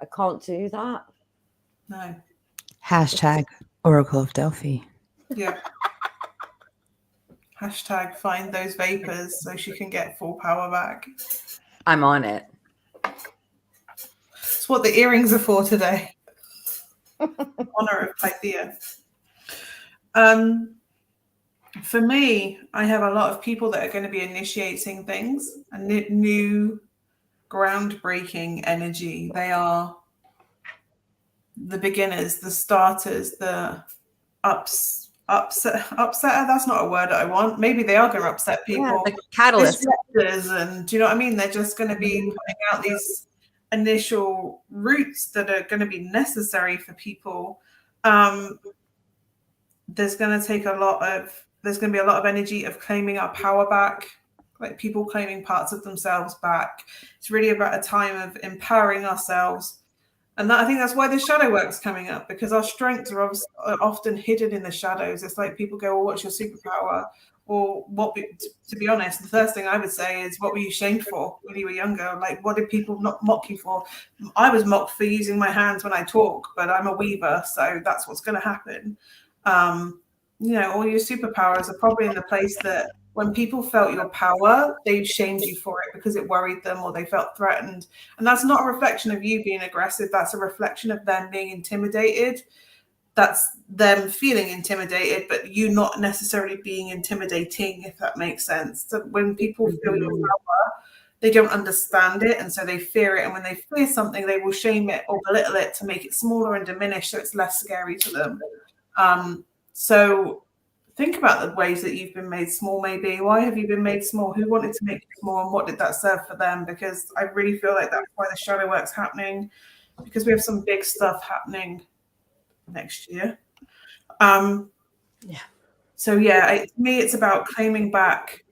I can't do that. No. Hashtag Oracle of Delphi. Yeah. Hashtag find those vapors so she can get full power back. I'm on it. It's what the earrings are for today. Honor of Pythia. For me, I have a lot of people that are going to be initiating things, a new groundbreaking energy. They are the beginners, the starters, the upsetter. That's not a word I want. Maybe they are going to upset people. Yeah, the catalyst. And do you know what I mean? They're just going to be putting out these initial roots that are going to be necessary for people. There's going to be a lot of energy of claiming our power back, like people claiming parts of themselves back. It's really about a time of empowering ourselves. And I think that's why the shadow work's coming up, because our strengths are often hidden in the shadows. It's like people go, well, what's your superpower? Or to be honest, the first thing I would say is, what were you shamed for when you were younger? Like, what did people not mock you for? I was mocked for using my hands when I talk, but I'm a weaver, so that's what's going to happen. All your superpowers are probably in the place that when people felt your power, they shamed you for it because it worried them or they felt threatened. And that's not a reflection of you being aggressive. That's a reflection of them being intimidated. That's them feeling intimidated, but you not necessarily being intimidating, if that makes sense. So when people feel your power, they don't understand it, and so they fear it. And when they fear something, they will shame it or belittle it to make it smaller and diminish, so it's less scary to them. So think about the ways that you've been made small, maybe. Why have you been made small? Who wanted to make you small, and what did that serve for them? Because I really feel like that's why the shadow work's happening, because we have some big stuff happening next year. So yeah, to me, it's about claiming back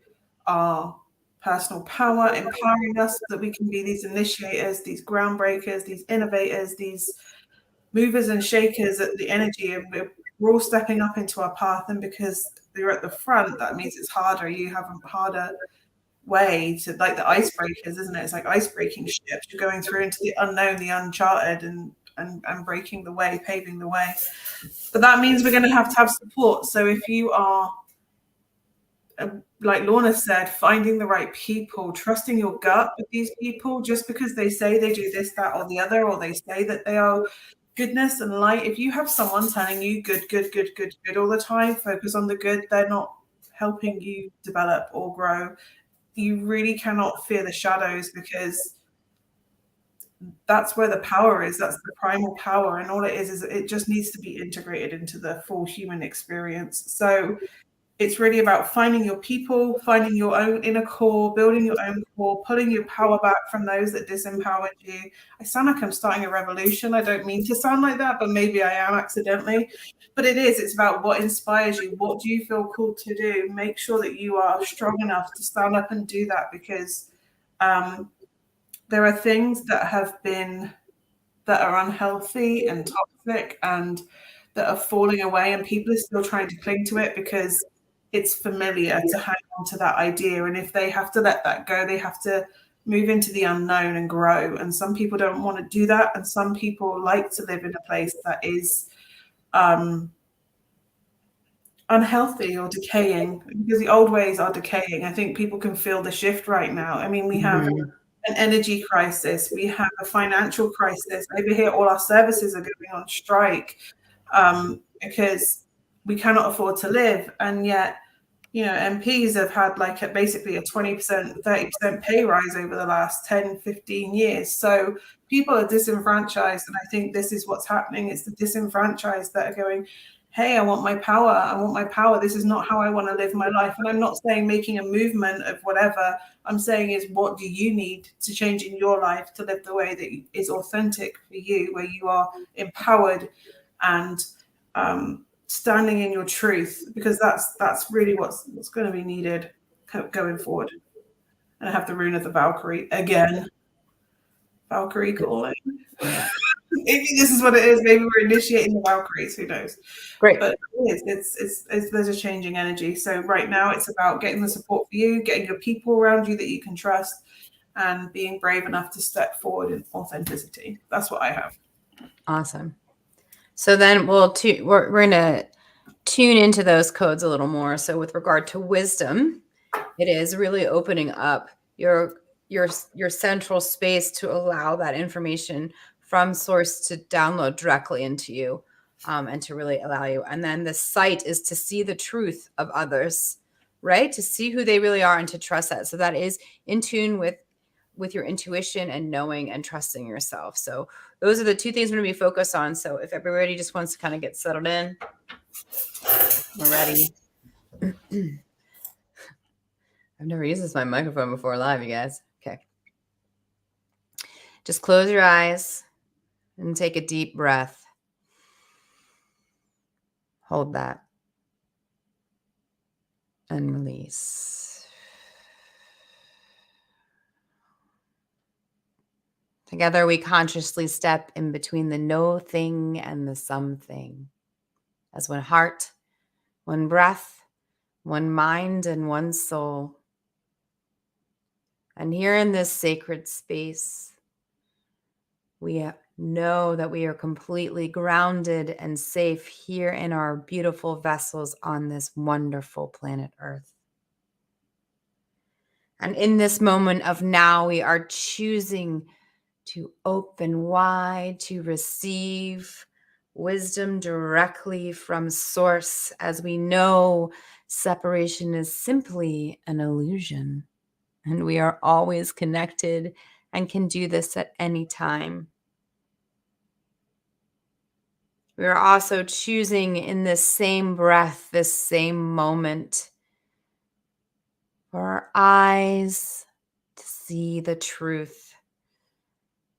our personal power, empowering us so that we can be these initiators, these groundbreakers, these innovators, these movers and shakers at the energy. And we're all stepping up into our path. And because you're at the front, that means it's harder. You have a harder way to, like the icebreakers, isn't it? It's like ice breaking ships. You're going through into the unknown, the uncharted, and breaking the way, paving the way. But that means we're going to have support. So if you are, like Lorna said, finding the right people, trusting your gut with these people, just because they say they do this, that, or the other, or they say that they are goodness and light. If you have someone telling you good all the time, focus on the good, they're not helping you develop or grow. You really cannot fear the shadows, because that's where the power is. That's the primal power. And all it is it just needs to be integrated into the full human experience. So it's really about finding your people, finding your own inner core, building your own core, pulling your power back from those that disempowered you. I sound like I'm starting a revolution. I don't mean to sound like that, but maybe I am accidentally. But it is. It's about what inspires you. What do you feel called to do? Make sure that you are strong enough to stand up and do that, because there are things that are unhealthy and toxic and that are falling away, and people are still trying to cling to it because it's familiar to hang on to that idea. And if they have to let that go, they have to move into the unknown and grow. And some people don't want to do that. And some people like to live in a place that is unhealthy or decaying, because the old ways are decaying. I think people can feel the shift right now. I mean, we have an energy crisis. We have a financial crisis. Over here, all our services are going on strike because we cannot afford to live. And yet, MPs have had basically a 20%, 30% pay rise over the last 10, 15 years. So people are disenfranchised. And I think this is what's happening. It's the disenfranchised that are going, hey, I want my power. I want my power. This is not how I want to live my life. And I'm not saying making a movement of whatever. I'm saying is, what do you need to change in your life to live the way that is authentic for you, where you are empowered and standing in your truth, because that's really what's going to be needed going forward. And I have the rune of the Valkyrie again. Valkyrie calling. Maybe this is what it is. Maybe we're initiating the Valkyries. Who knows? Great. But it's there's a changing energy. So right now it's about getting the support for you, getting your people around you that you can trust, and being brave enough to step forward in authenticity. That's what I have. Awesome. So then we're going to tune into those codes a little more. So with regard to wisdom, it is really opening up your central space to allow that information from source to download directly into you, and to really allow you. And then the sight is to see the truth of others, right? To see who they really are and to trust that. So that is in tune with your intuition and knowing and trusting yourself. So those are the two things we're going to be focused on. So if everybody just wants to kind of get settled in, we're ready. I've never used my microphone before live, you guys. Okay. Just close your eyes and take a deep breath. Hold that. And release. Together, we consciously step in between the no thing and the something, as one heart, one breath, one mind, and one soul. And here in this sacred space, we know that we are completely grounded and safe here in our beautiful vessels on this wonderful planet Earth. And in this moment of now, we are choosing to open wide, to receive wisdom directly from source, as we know separation is simply an illusion. And we are always connected and can do this at any time. We are also choosing in this same breath, this same moment, for our eyes to see the truth,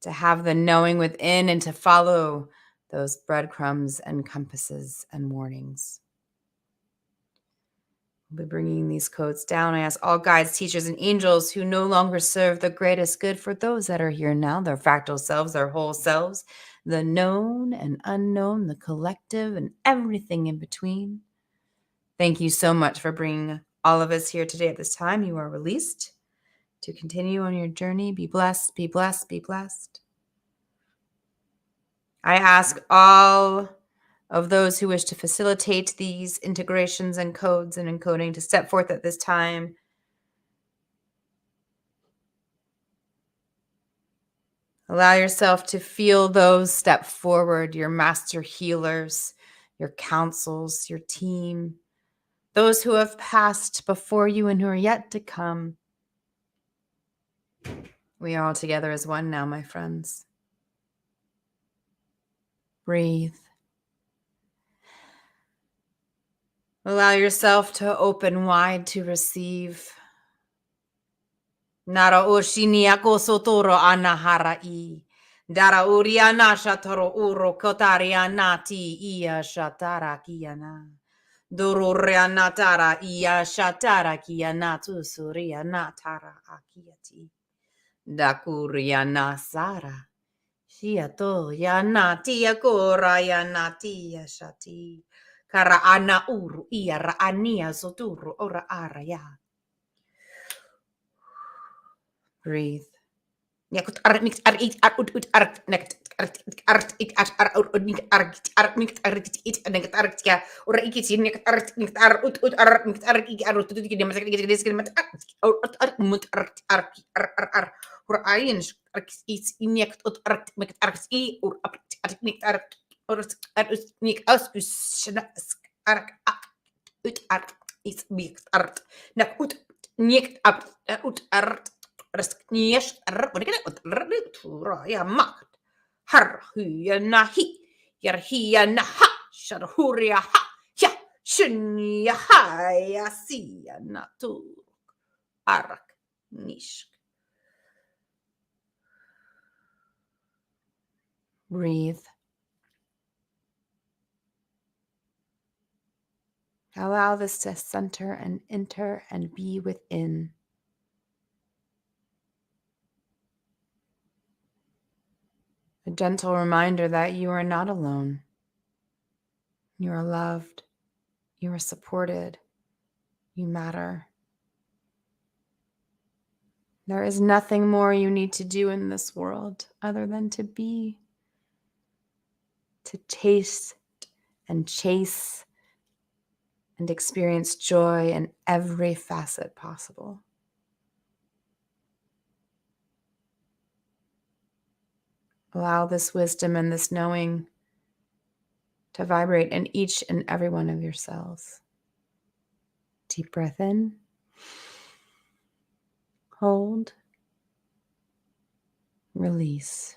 to have the knowing within, and to follow those breadcrumbs and compasses and warnings. We'll be bringing these codes down. I ask all guides, teachers, and angels who no longer serve the greatest good for those that are here now, their fractal selves, their whole selves, the known and unknown, the collective, and everything in between. Thank you so much for bringing all of us here today at this time. You are released to continue on your journey. Be blessed, be blessed, be blessed. I ask all of those who wish to facilitate these integrations and codes and encoding to step forth at this time. Allow yourself to feel those step forward, your master healers, your councils, your team, those who have passed before you and who are yet to come. We are all together as one now, my friends. Breathe. Allow yourself to open wide to receive. Nara oshini ako sotoro anaharai. Dara uriana shatoro uro kotariana ti ia shatara kiana. Dororiana tara ia shatara kiana tu suriana tara akiati. Dakuriana sara. Shiato yana tia kora yana tia shati. Kara ana uru ia ra ania soturu ora araya. Breathe. Yakut armix arit arut art nekt art it art nik art nik art it nekt art ya ora ikiti nik art arut art nik art ik arut tu dik masak dik dik mat art mut art ar ora ayin art it nik art nik art I or art nik art or art nik as art ut art is nik art nak ut nik art Rasknies ya mat har huya nahi yar hiya naha sharhuria ha ya shunya ha ya siya natu arak nishk. Breathe. Allow this to center and enter and be within. A gentle reminder that you are not alone. You are loved. You are supported. You matter. There is nothing more you need to do in this world other than to be, to taste and chase and experience joy in every facet possible. Allow this wisdom and this knowing to vibrate in each and every one of your cells. Deep breath in. Hold. Release.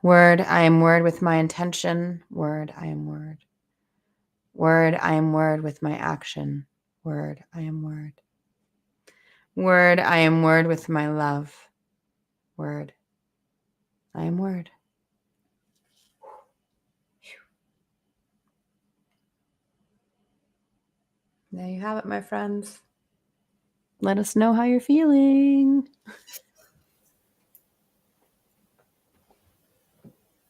Word, I am word with my intention. Word, I am word. Word, I am word with my action. Word, I am word. Word, I am word with my love. Word, I am word. There you have it, my friends. Let us know how you're feeling.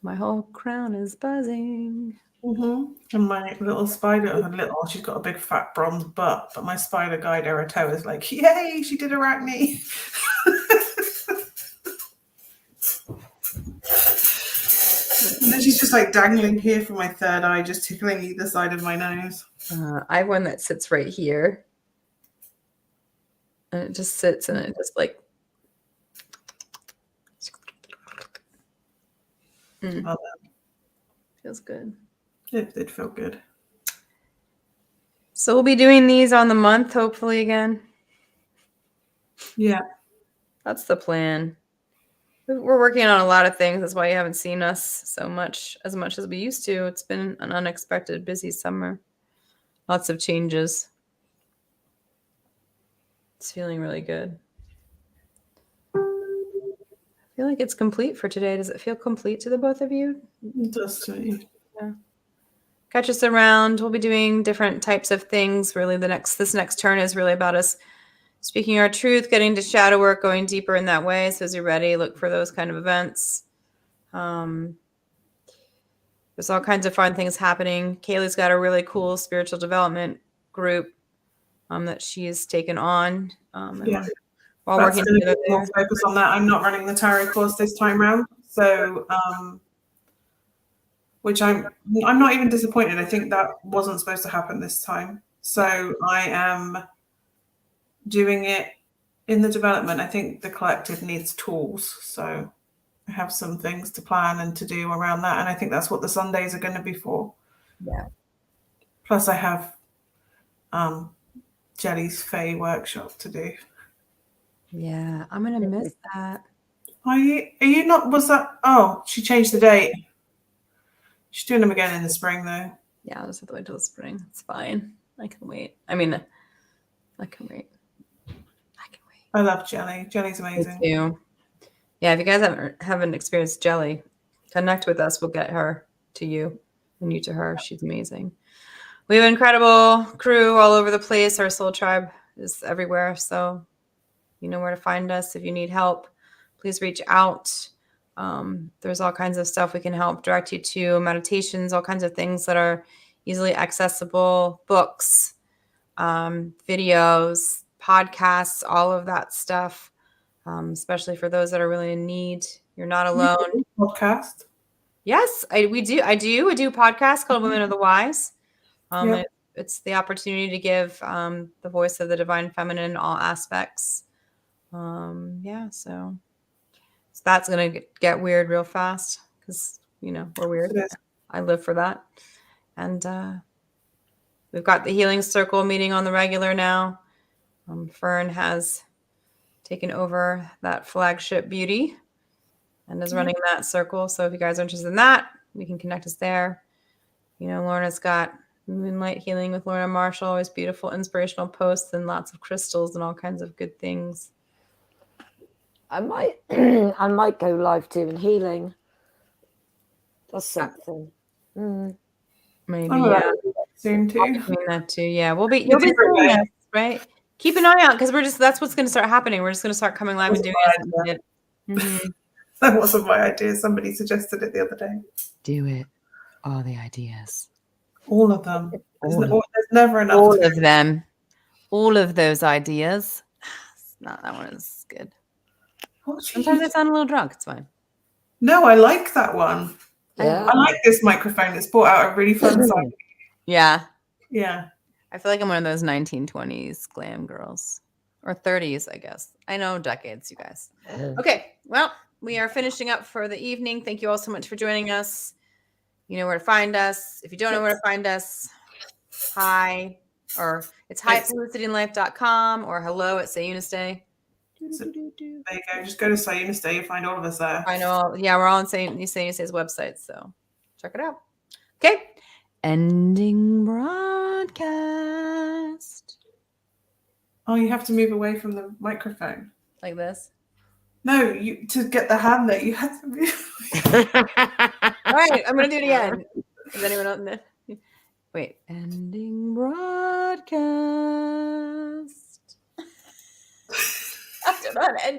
My whole crown is buzzing. And my little spider, she's got a big fat bronze butt, but my spider guide Erito is like, yay, she did arachne. And then she's just like dangling here from my third eye, just tickling either side of my nose. I have one that sits right here. And it just sits and it just like. Feels good. It did feel good. So we'll be doing these on the month, hopefully, again. Yeah. That's the plan. We're working on a lot of things. That's why you haven't seen us so much as we used to. It's been an unexpected, busy summer. Lots of changes. It's feeling really good. feel like it's complete for today. Does it feel complete to the both of you? It does to me. Catch us around. We'll be doing different types of things. Really, this next turn is really about us speaking our truth, getting to shadow work, going deeper in that way. So as you're ready, look for those kind of events. There's all kinds of fun things happening. Kayleigh's got a really cool spiritual development group that she's taken on. Yeah. While That's working going to together be more focus on that. I'm not running the tarot course this time round, so which I'm not even disappointed. I think that wasn't supposed to happen this time, so I am doing it in the development. I think the collective needs tools, so I have some things to plan and to do around that, and I think that's what the Sundays are going to be for. Yeah. Plus, I have Jelly's Fae workshop to do. Yeah, I'm gonna miss that. Are you not? Was that? Oh, she changed the date. She's doing them again in the spring, though. Yeah, I'll just have to wait till the spring. It's fine. I can wait. I mean, I can wait. I love Jelly. Jelly's amazing. Me too. Yeah, if you guys haven't experienced Jelly, connect with us. We'll get her to you and you to her. She's amazing. We have an incredible crew all over the place. Our soul tribe is everywhere. So you know where to find us. If you need help, please reach out. There's all kinds of stuff we can help direct you to, meditations, all kinds of things that are easily accessible, books, videos, podcasts, all of that stuff, especially for those that are really in need. You're not alone. Podcast. Yes, we do. I do a podcast called Women of the Wise. It's the opportunity to give the voice of the divine feminine in all aspects. So that's going to get weird real fast because, we're weird. I live for that. And we've got the Healing Circle meeting on the regular now. Fern has taken over that flagship beauty and is running that circle. So if you guys are interested in that, we can connect us there. Lorna's got Moonlight Healing with Lorna Marshall, always beautiful, inspirational posts and lots of crystals and all kinds of good things. I might go live doing healing. That's something. Maybe, yeah. Soon too. Doing that too. Yeah, you'll be doing us, right? Keep an eye out because that's what's going to start happening. We're just going to start coming live and doing it. Mm-hmm. That wasn't my idea. Somebody suggested it the other day. Do it. All the ideas. All of them. There's never enough. All of them. All of those ideas. Not that one is good. Sometimes I sound a little drunk. It's fine. No, I like that one. Yeah. I like this microphone. It's brought out a really fun side. Yeah. Yeah. I feel like I'm one of those 1920s glam girls. Or 30s, I guess. I know decades, you guys. Okay. Well, we are finishing up for the evening. Thank you all so much for joining us. You know where to find us. If you don't know where to find us, it's hi@felicityandlife.com or hello@sayunistay. There you go. Just go to Sayunistay. You'll find all of us there. I know. Yeah, we're all on Sayunistay's website, so check it out. Okay. Ending broadcast. Oh, you have to move away from the microphone. Like this? No, to get the hand there, you have to move. All right, I'm going to do it again. Is anyone else? Wait. Ending broadcast. I don't know how to end it.